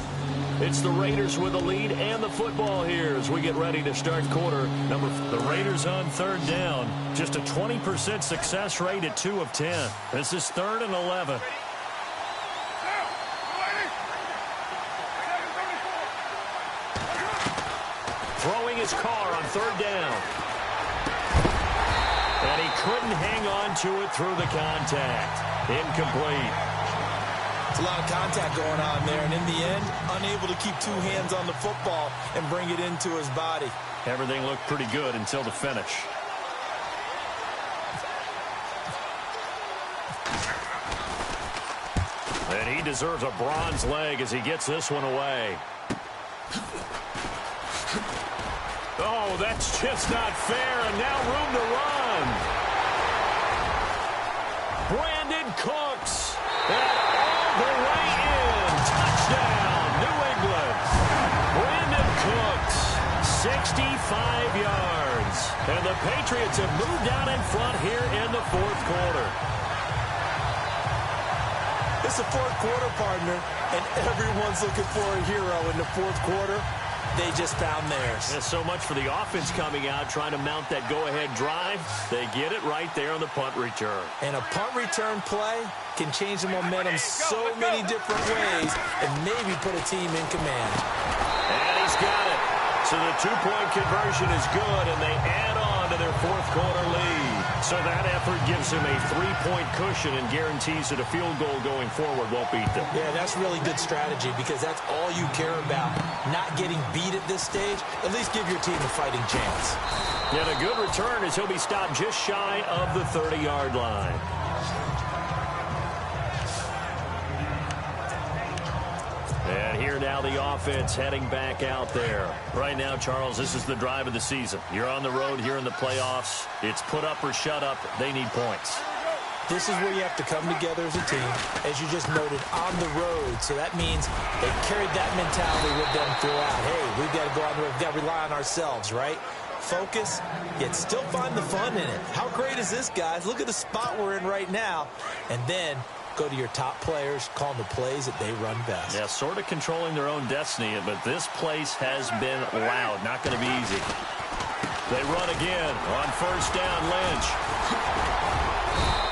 It's the Raiders with the lead and the football here as we get ready to start quarter number. The Raiders on 3rd down. Just a 20% success rate at 2 of 10. This is 3rd and 11. Throwing his car on 3rd down. And he couldn't hang on to it through the contact. Incomplete. It's a lot of contact going on there, and in the end, unable to keep 2 hands on the football and bring it into his body. Everything looked pretty good until the finish. And he deserves a bronze leg as he gets this one away. Oh, that's just not fair, and now room to run. Brandon Cooks, and all the way in. Touchdown, New England. Brandon Cooks, 65 yards. And the Patriots have moved out in front here in the 4th quarter. It's the 4th quarter, partner, and everyone's looking for a hero in the 4th quarter. They just found theirs. There's so much for the offense coming out, trying to mount that go-ahead drive. They get it right there on the punt return. And a punt return play can change the momentum so many different ways and maybe put a team in command. And he's got it. So the 2-point conversion is good, and they add on to their 4th quarter lead. So that effort gives him a 3-point cushion and guarantees that a field goal going forward won't beat them. Yeah, that's really good strategy because that's all you care about. Not getting beat at this stage, at least give your team a fighting chance. And a good return as he'll be stopped just shy of the 30-yard line. And here now the offense heading back out there. Right now, Charles, this is the drive of the season. You're on the road here in the playoffs. It's put up or shut up. They need points. This is where you have to come together as a team, as you just noted, on the road. So that means they carried that mentality with them throughout. Hey, we've got to go on the road. We've got to rely on ourselves, right? Focus, yet still find the fun in it. How great is this, guys? Look at the spot we're in right now. And then go to your top players, call them the plays that they run best. Yeah, sort of controlling their own destiny, but this place has been loud. Not going to be easy. They run again on 1st down, Lynch.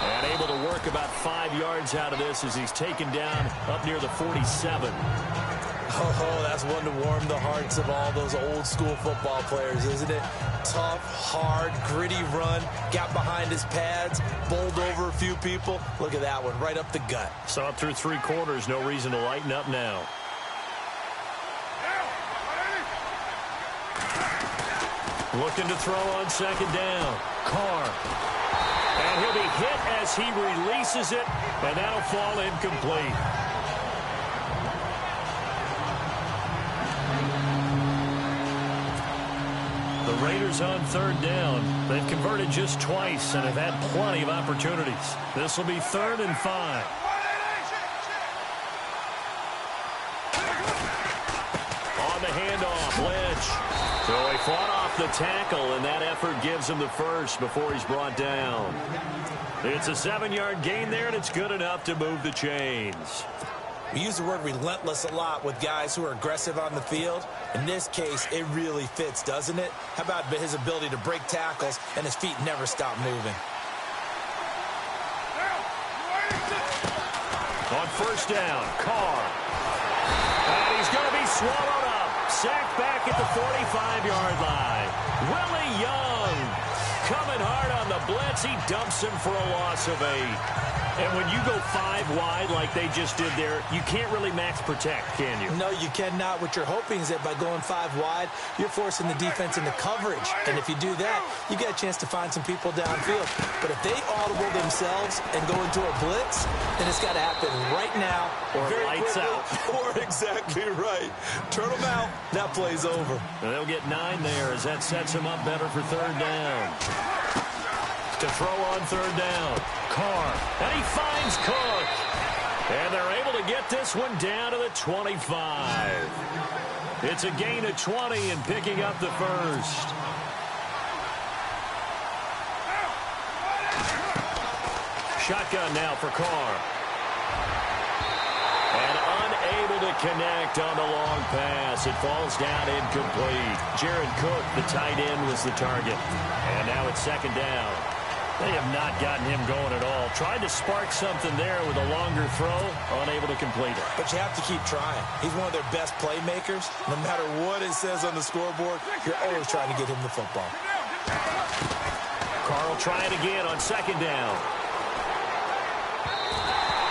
And able to work about 5 yards out of this as he's taken down up near the 47. Oh, that's one to warm the hearts of all those old school football players, isn't it? Tough, hard, gritty run, got behind his pads, bowled over a few people. Look at that one, right up the gut. Saw it through 3 quarters, no reason to lighten up now. Looking to throw on 2nd down. Carr. And he'll be hit as he releases it, and that'll fall incomplete. The Raiders on 3rd down. They've converted just twice and have had plenty of opportunities. This will be 3rd and 5. On the handoff, Lynch. So he fought off the tackle, and that effort gives him the first before he's brought down. It's a 7-yard gain there, and it's good enough to move the chains. We use the word relentless a lot with guys who are aggressive on the field. In this case, it really fits, doesn't it? How about his ability to break tackles and his feet never stop moving? On on first down. Carr. And he's going to be swallowed up. Sacked back at the 45-yard line. Willie Young coming hard on the blitz. He dumps him for a loss of 8. And when you go 5 wide like they just did there, you can't really max protect, can you? No, you cannot. What you're hoping is that by going 5 wide, you're forcing the defense into coverage. And if you do that, you get a chance to find some people downfield. But if they audible themselves and go into a blitz, then it's got to happen right now. Or lights out. Or exactly right. Turn them out. That play's over. And they'll get 9 there as that sets them up better for third down. To throw on third down. Carr. And he finds Cook. And they're able to get this one down to the 25. It's a gain of 20 and picking up the first. Shotgun now for Carr. And unable to connect on the long pass. It falls down incomplete. Jared Cook, the tight end, was the target. And now it's second down. They have not gotten him going at all. Tried to spark something there with a longer throw, unable to complete it. But you have to keep trying. He's one of their best playmakers. No matter what it says on the scoreboard, you're always trying to get him the football. Carl trying again on second down.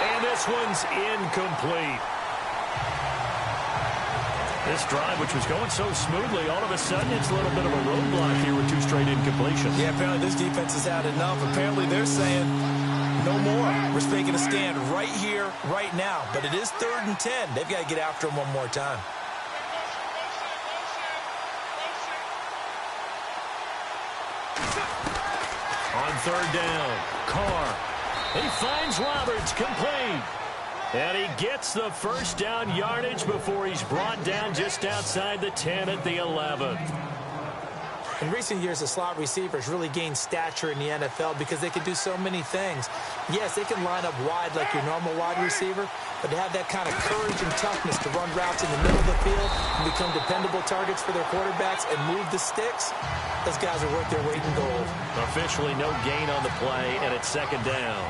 And this one's incomplete. This drive, which was going so smoothly, all of a sudden it's a little bit of a roadblock here with 2 straight incompletions. Yeah, apparently this defense has had enough. Apparently they're saying no more. We're making a stand right here, right now. But it is 3rd and 10. They've got to get after him one more time. On third down, Carr. He finds Roberts, complete. And he gets the first down yardage before he's brought down just outside the 10 at the 11th. In recent years, the slot receivers really gained stature in the NFL because they can do so many things. Yes, they can line up wide like your normal wide receiver, but to have that kind of courage and toughness to run routes in the middle of the field and become dependable targets for their quarterbacks and move the sticks, those guys are worth their weight in gold. Officially no gain on the play, and it's second down.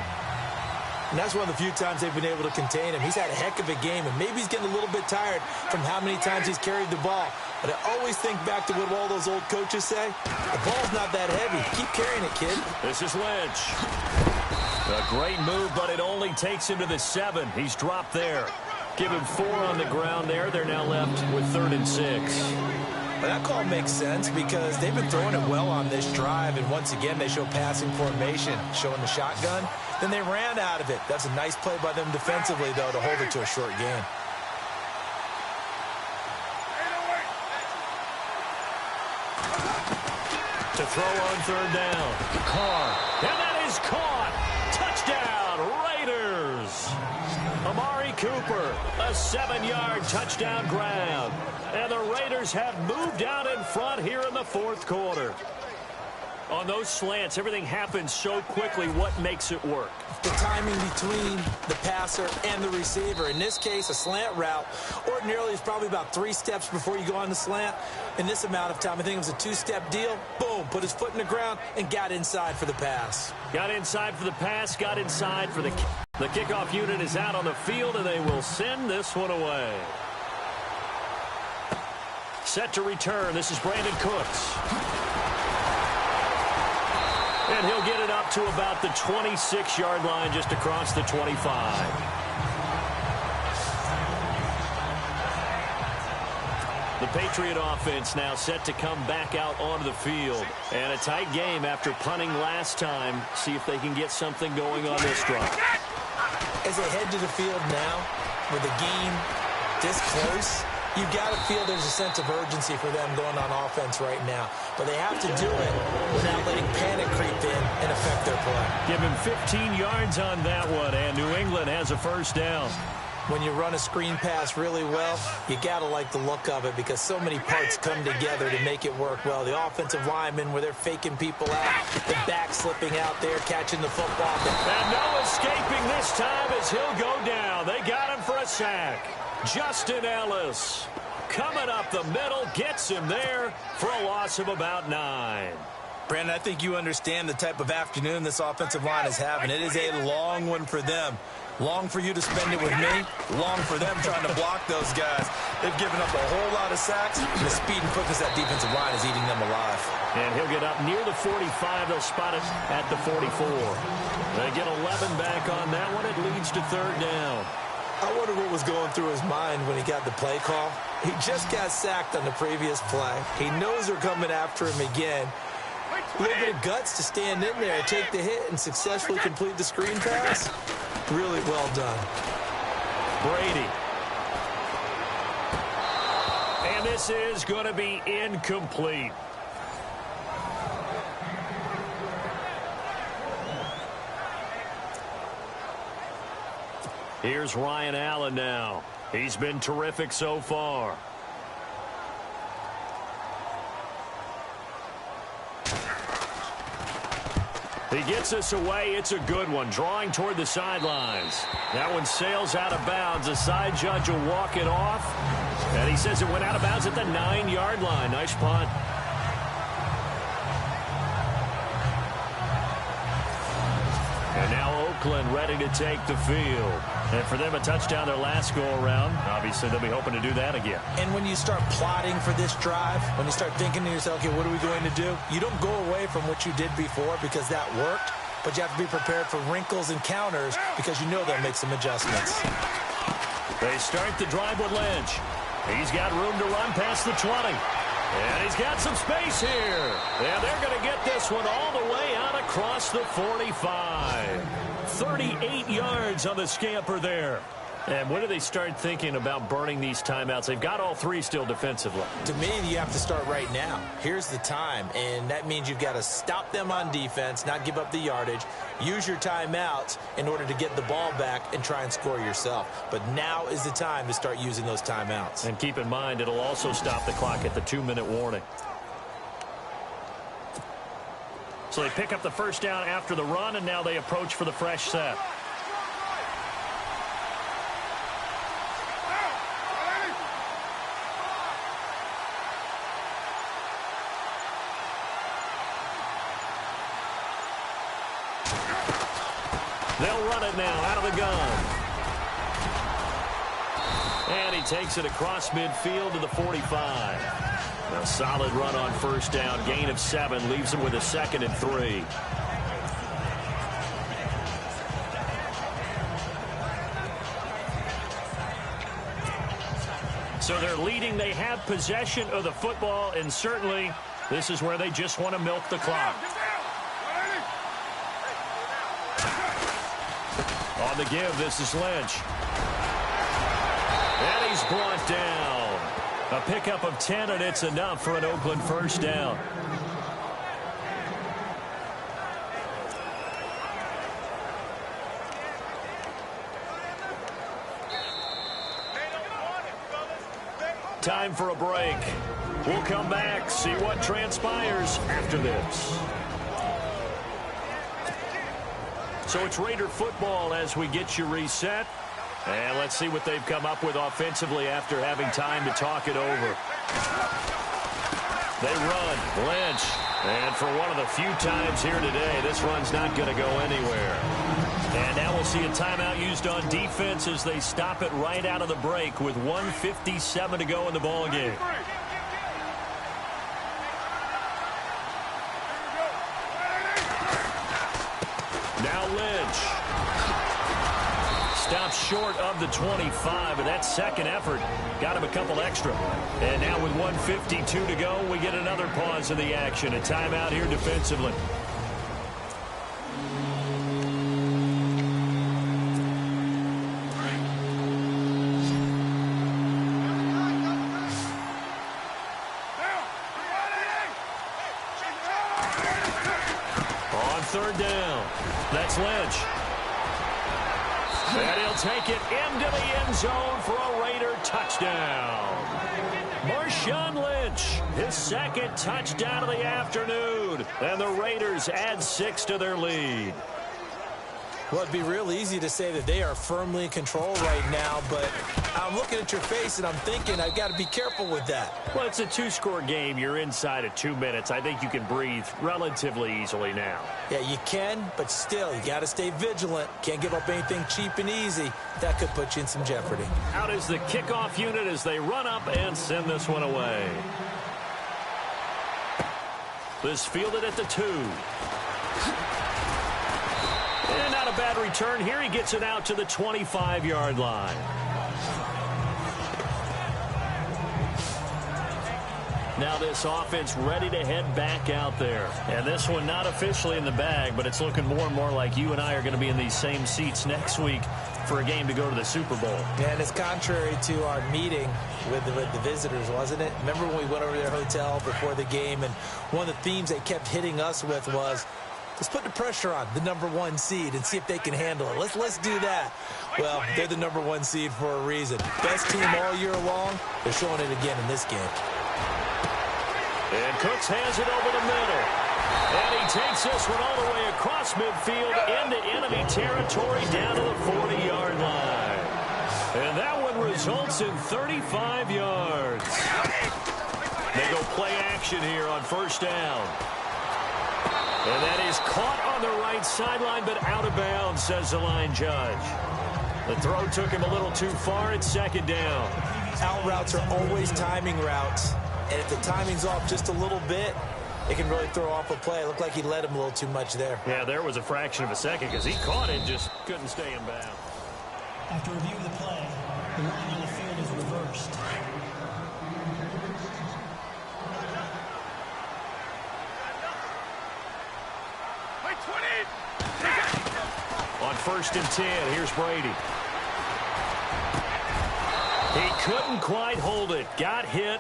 And that's one of the few times they've been able to contain him. He's had a heck of a game, and maybe he's getting a little bit tired from how many times he's carried the ball. But I always think back to what all those old coaches say. The ball's not that heavy. Keep carrying it, kid. This is Lynch. A great move, but it only takes him to the 7. He's dropped there. Give him 4 on the ground there. They're now left with 3rd and 6. Well, that call makes sense because they've been throwing it well on this drive, and once again they show passing formation, showing the shotgun. Then they ran out of it. That's a nice play by them defensively, though, to hold it to a short gain. To throw on third down, Carr. And that is caught. Touchdown, Raiders. Amari Cooper, a 7-yard touchdown grab. And the Raiders have moved out in front here in the 4th quarter. On those slants, everything happens so quickly. What makes it work? The timing between the passer and the receiver. In this case, a slant route ordinarily is probably about 3 steps before you go on the slant. In this amount of time, I think it was a 2-step deal. Boom, put his foot in the ground and got inside for the pass. Got inside for the pass, got inside for the kick. The kickoff unit is out on the field, and they will send this one away. Set to return. This is Brandon Cooks. And he'll get it up to about the 26-yard line, just across the 25. The Patriot offense now set to come back out onto the field. And a tight game after punting last time. See if they can get something going on this drive. As they head to the field now, with the game this close, you've got to feel there's a sense of urgency for them going on offense right now. But they have to do it without letting panic creep in and affect their play. Give him 15 yards on that one, and New England has a first down. When you run a screen pass really well, you got to like the look of it because so many parts come together to make it work well. The offensive linemen, where they're faking people out, the back slipping out there, catching the football. And no escaping this time as he'll go down. They got him for a sack. Justin Ellis coming up the middle, gets him there for a loss of about 9. Brandon, I think you understand the type of afternoon this offensive line is having. It is a long one for them. Long for you to spend it with me. Long for them trying to block those guys. They've given up a whole lot of sacks. The speed and quickness of that defensive line is eating them alive. And he'll get up near the 45. They'll spot it at the 44. They get 11 back on that one. It leads to third down. I wonder what was going through his mind when he got the play call. He just got sacked on the previous play. He knows they're coming after him again. A little bit of guts to stand in there, take the hit, and successfully complete the screen pass. Really well done. Brady. And this is going to be incomplete. Here's Ryan Allen now. He's been terrific so far. He gets us away. It's a good one. Drawing toward the sidelines. That one sails out of bounds. The side judge will walk it off. And he says it went out of bounds at the 9-yard line. Nice punt. And now Oakland ready to take the field. And for them, a touchdown their last go-around. Obviously, they'll be hoping to do that again. And when you start plotting for this drive, when you start thinking to yourself, okay, what are we going to do? You don't go away from what you did before because that worked, but you have to be prepared for wrinkles and counters because you know they'll make some adjustments. They start the drive with Lynch. He's got room to run past the 20. And he's got some space here. And they're going to get this one all the way out across the 45. 38 yards on the scamper there. And when do they start thinking about burning these timeouts? They've got all three still defensively. To me, you have to start right now. Here's the time, and that means you've got to stop them on defense, not give up the yardage, use your timeouts in order to get the ball back and try and score yourself. But now is the time to start using those timeouts. And keep in mind, it'll also stop the clock at the 2-minute warning. So they pick up the first down after the run, and now they approach for the fresh set. They'll run it now out of the gun. And he takes it across midfield to the 45. A solid run on first down. Gain of 7 leaves him with a 2nd and 3. So they're leading. They have possession of the football, and certainly this is where they just want to milk the clock. On the give, this is Lynch. And he's brought down. A pickup of 10, and it's enough for an Oakland first down. Time for a break. We'll come back, see what transpires after this. So it's Raider football as we get you reset. And let's see what they've come up with offensively after having time to talk it over. They run. Lynch. And for one of the few times here today, this run's not going to go anywhere. And now we'll see a timeout used on defense as they stop it right out of the break with 1:57 to go in the ballgame. Now Lynch. Stops short of the 25, and that second effort got him a couple extra. And now with 1:52 to go, we get another pause in the action. A timeout here defensively. On third down, that's Lynch. And he'll take it into the end zone for a Raider touchdown. Marshawn Lynch, his second touchdown of the afternoon. And the Raiders add 6 to their lead. Well, it'd be real easy to say that they are firmly in control right now, but I'm looking at your face and I'm thinking I've got to be careful with that. Well, it's a two-score game. You're inside of 2 minutes. I think you can breathe relatively easily now. Yeah, you can, but still, you got to stay vigilant. Can't give up anything cheap and easy. That could put you in some jeopardy. Out is the kickoff unit as they run up and send this one away. This fielded at the 2. And not a bad return here. He gets it out to the 25-yard line. Now this offense ready to head back out there. And this one not officially in the bag, but it's looking more and more like you and I are going to be in these same seats next week for a game to go to the Super Bowl. And it's contrary to our meeting with the visitors, wasn't it? Remember when we went over to their hotel before the game, and one of the themes they kept hitting us with was, let's put the pressure on the #1 seed and see if they can handle it. Let's do that. Well, they're the #1 seed for a reason. Best team all year long. They're showing it again in this game. And Cooks has it over the middle. And he takes this one all the way across midfield into enemy territory down to the 40-yard line. And that one results in 35 yards. They go play action here on first down. And that is caught on the right sideline, but out of bounds, says the line judge. The throw took him a little too far. It's second down. Out routes are always timing routes. And if the timing's off just a little bit, it can really throw off a play. It looked like he led him a little too much there. Yeah, there was a fraction of a second because he caught it, just couldn't stay in bounds. After review of the play, the ruling on the field is reversed. On 1st and 10, here's Brady. He couldn't quite hold it. Got hit.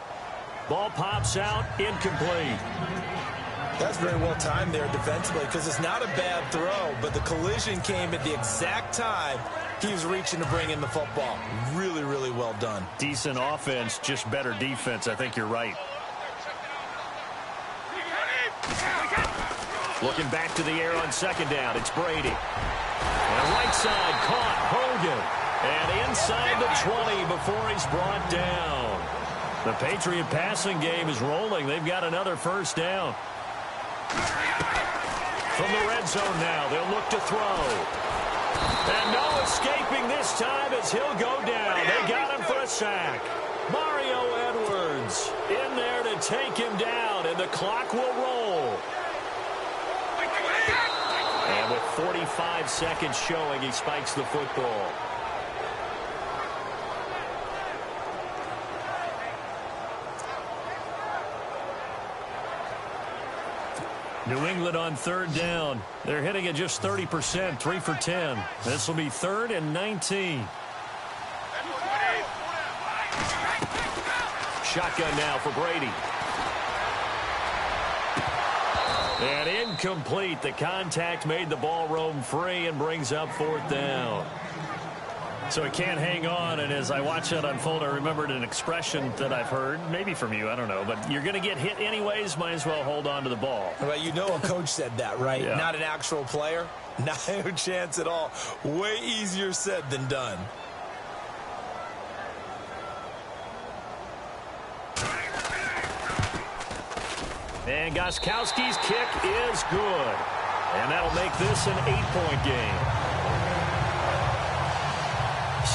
Ball pops out, incomplete. That's very well timed there defensively because it's not a bad throw, but the collision came at the exact time he was reaching to bring in the football. Really, really well done. Decent offense, just better defense. I think you're right. Looking back to the air on second down, it's Brady. And right side caught, Hogan. And inside the 20 before he's brought down. The Patriot passing game is rolling. They've got another first down. From the red zone now, they'll look to throw. And no escaping this time as he'll go down. They got him for a sack. Mario Edwards in there to take him down, and the clock will roll. And with 45 seconds showing, he spikes the football. New England on third down. They're hitting at just 30%, 3 for 10. This will be 3rd and 19. Shotgun now for Brady. And incomplete. The contact made the ball roam free and brings up 4th down. So he can't hang on, and as I watch that unfold, I remembered an expression that I've heard, maybe from you, I don't know, but you're going to get hit anyways, might as well hold on to the ball. Well, you know a coach said that, right? Yeah. Not an actual player. Not a chance at all. Way easier said than done. And Gostkowski's kick is good. And that'll make this an 8-point game.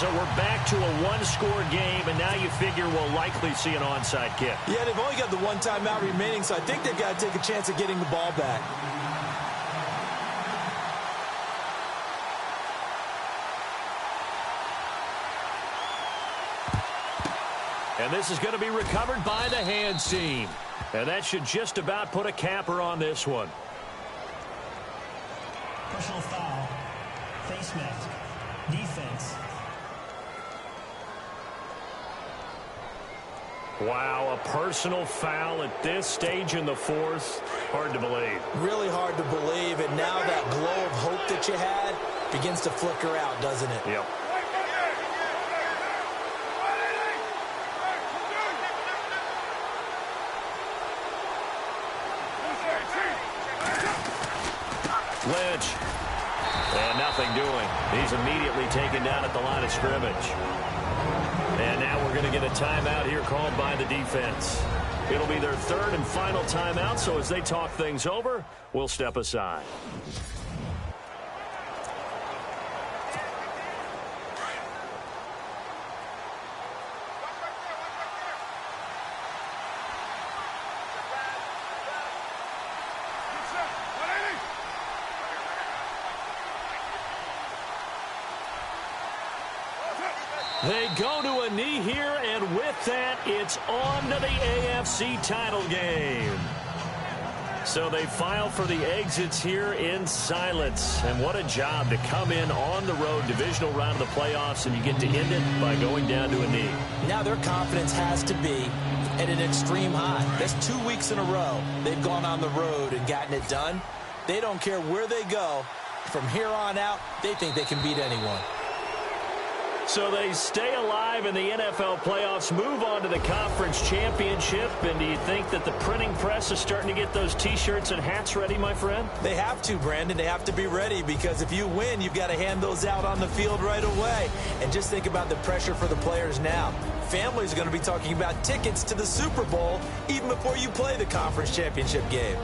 So we're back to a one-score game, and now you figure we'll likely see an onside kick. Yeah, they've only got the one timeout remaining, so I think they've got to take a chance at getting the ball back. And this is going to be recovered by the hands team. And that should just about put a capper on this one. Personal foul. Face mask. Defense. Wow, a personal foul at this stage in the 4th. Hard to believe. Really hard to believe, and now that glow of hope that you had begins to flicker out, doesn't it? Yep. Lynch And nothing doing. He's immediately taken down at the line of scrimmage. And now we're going to get a timeout here called by the defense. It'll be their third and final timeout, so as they talk things over, we'll step aside. They go to a knee here, and with that, it's on to the AFC title game. So they file for the exits here in silence. And what a job to come in on the road, divisional round of the playoffs, and you get to end it by going down to a knee. Now their confidence has to be at an extreme high. That's 2 weeks in a row they've gone on the road and gotten it done. They don't care where they go. From here on out, they think they can beat anyone. So they stay alive in the NFL playoffs, move on to the conference championship. And do you think that the printing press is starting to get those T-shirts and hats ready, my friend? They have to, Brandon. They have to be ready, because if you win, you've got to hand those out on the field right away. And just think about the pressure for the players now. Families are going to be talking about tickets to the Super Bowl even before you play the conference championship game.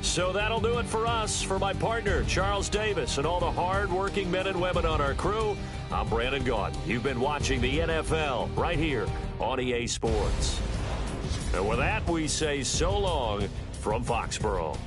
So that'll do it for us. For my partner, Charles Davis, and all the hard-working men and women on our crew, I'm Brandon Gaudin. You've been watching the NFL right here on EA Sports. And with that, we say so long from Foxborough.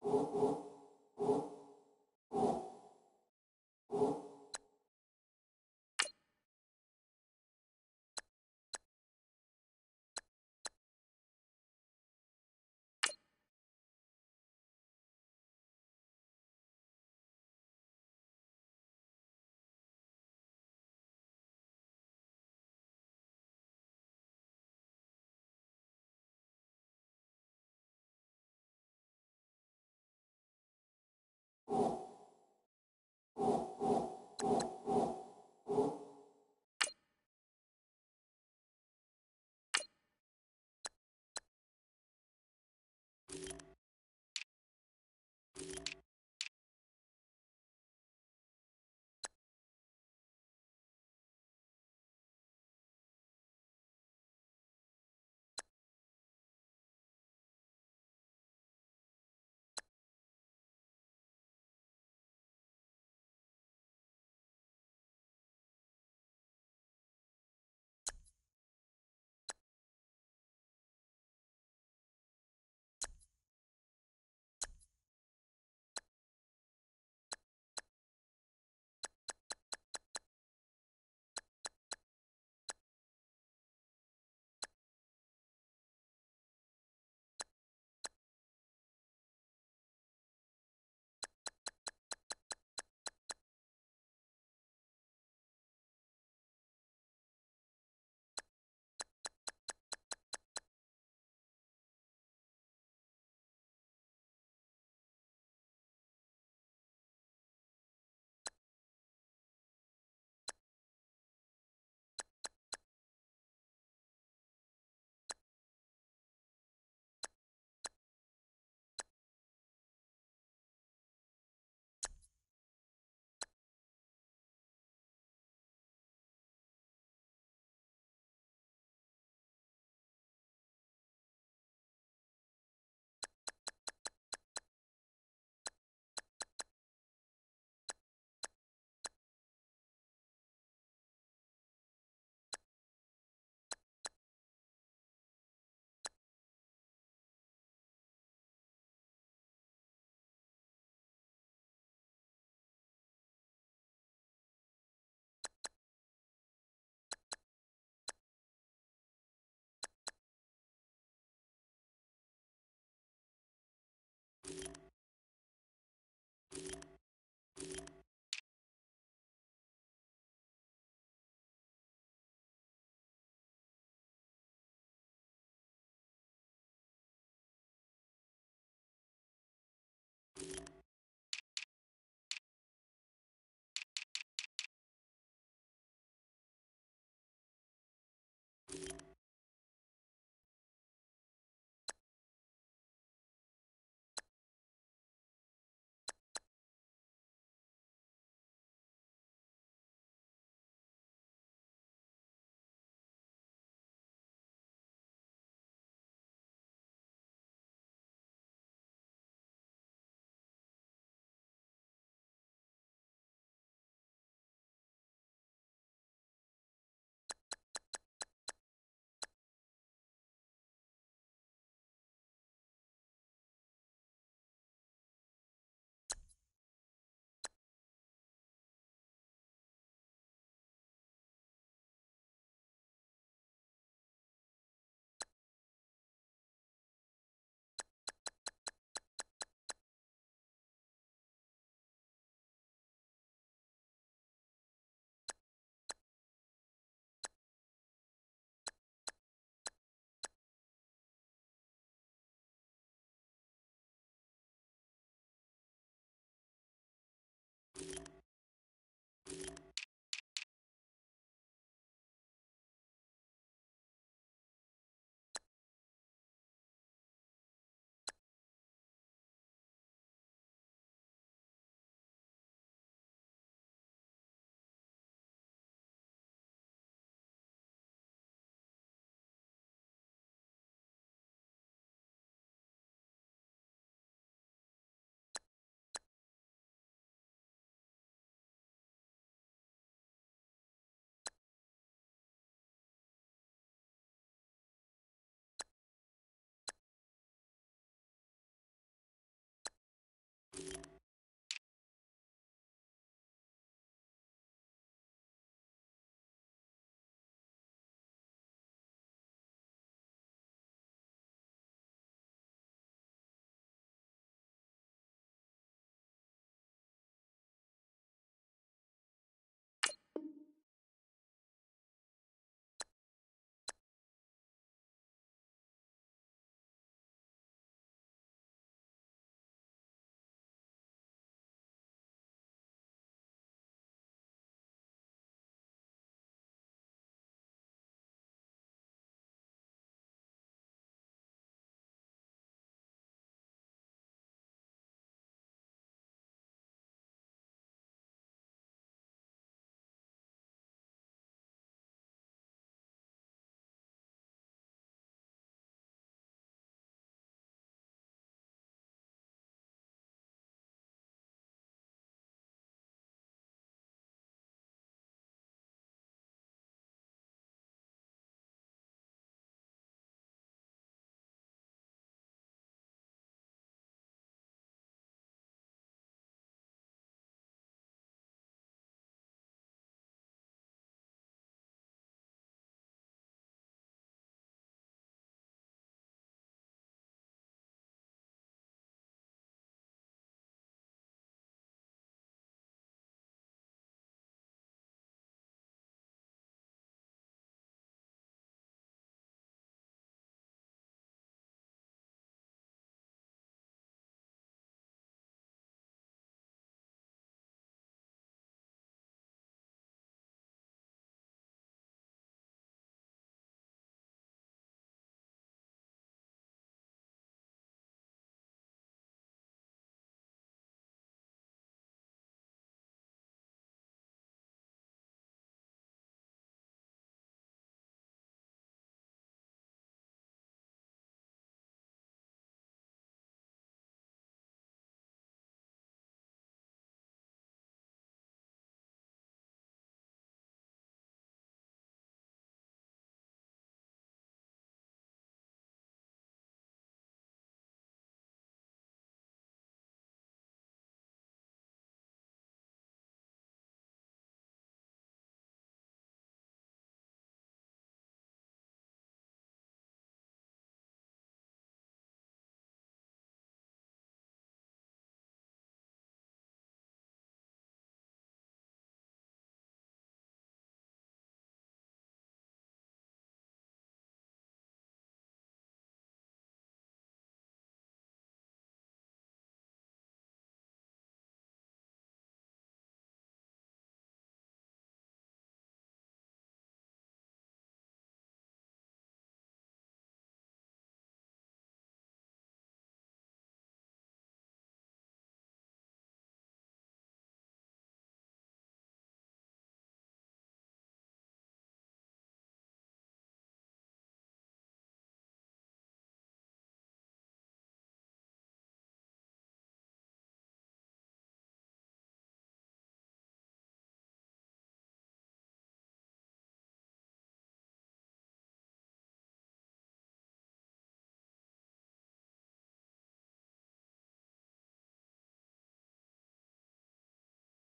You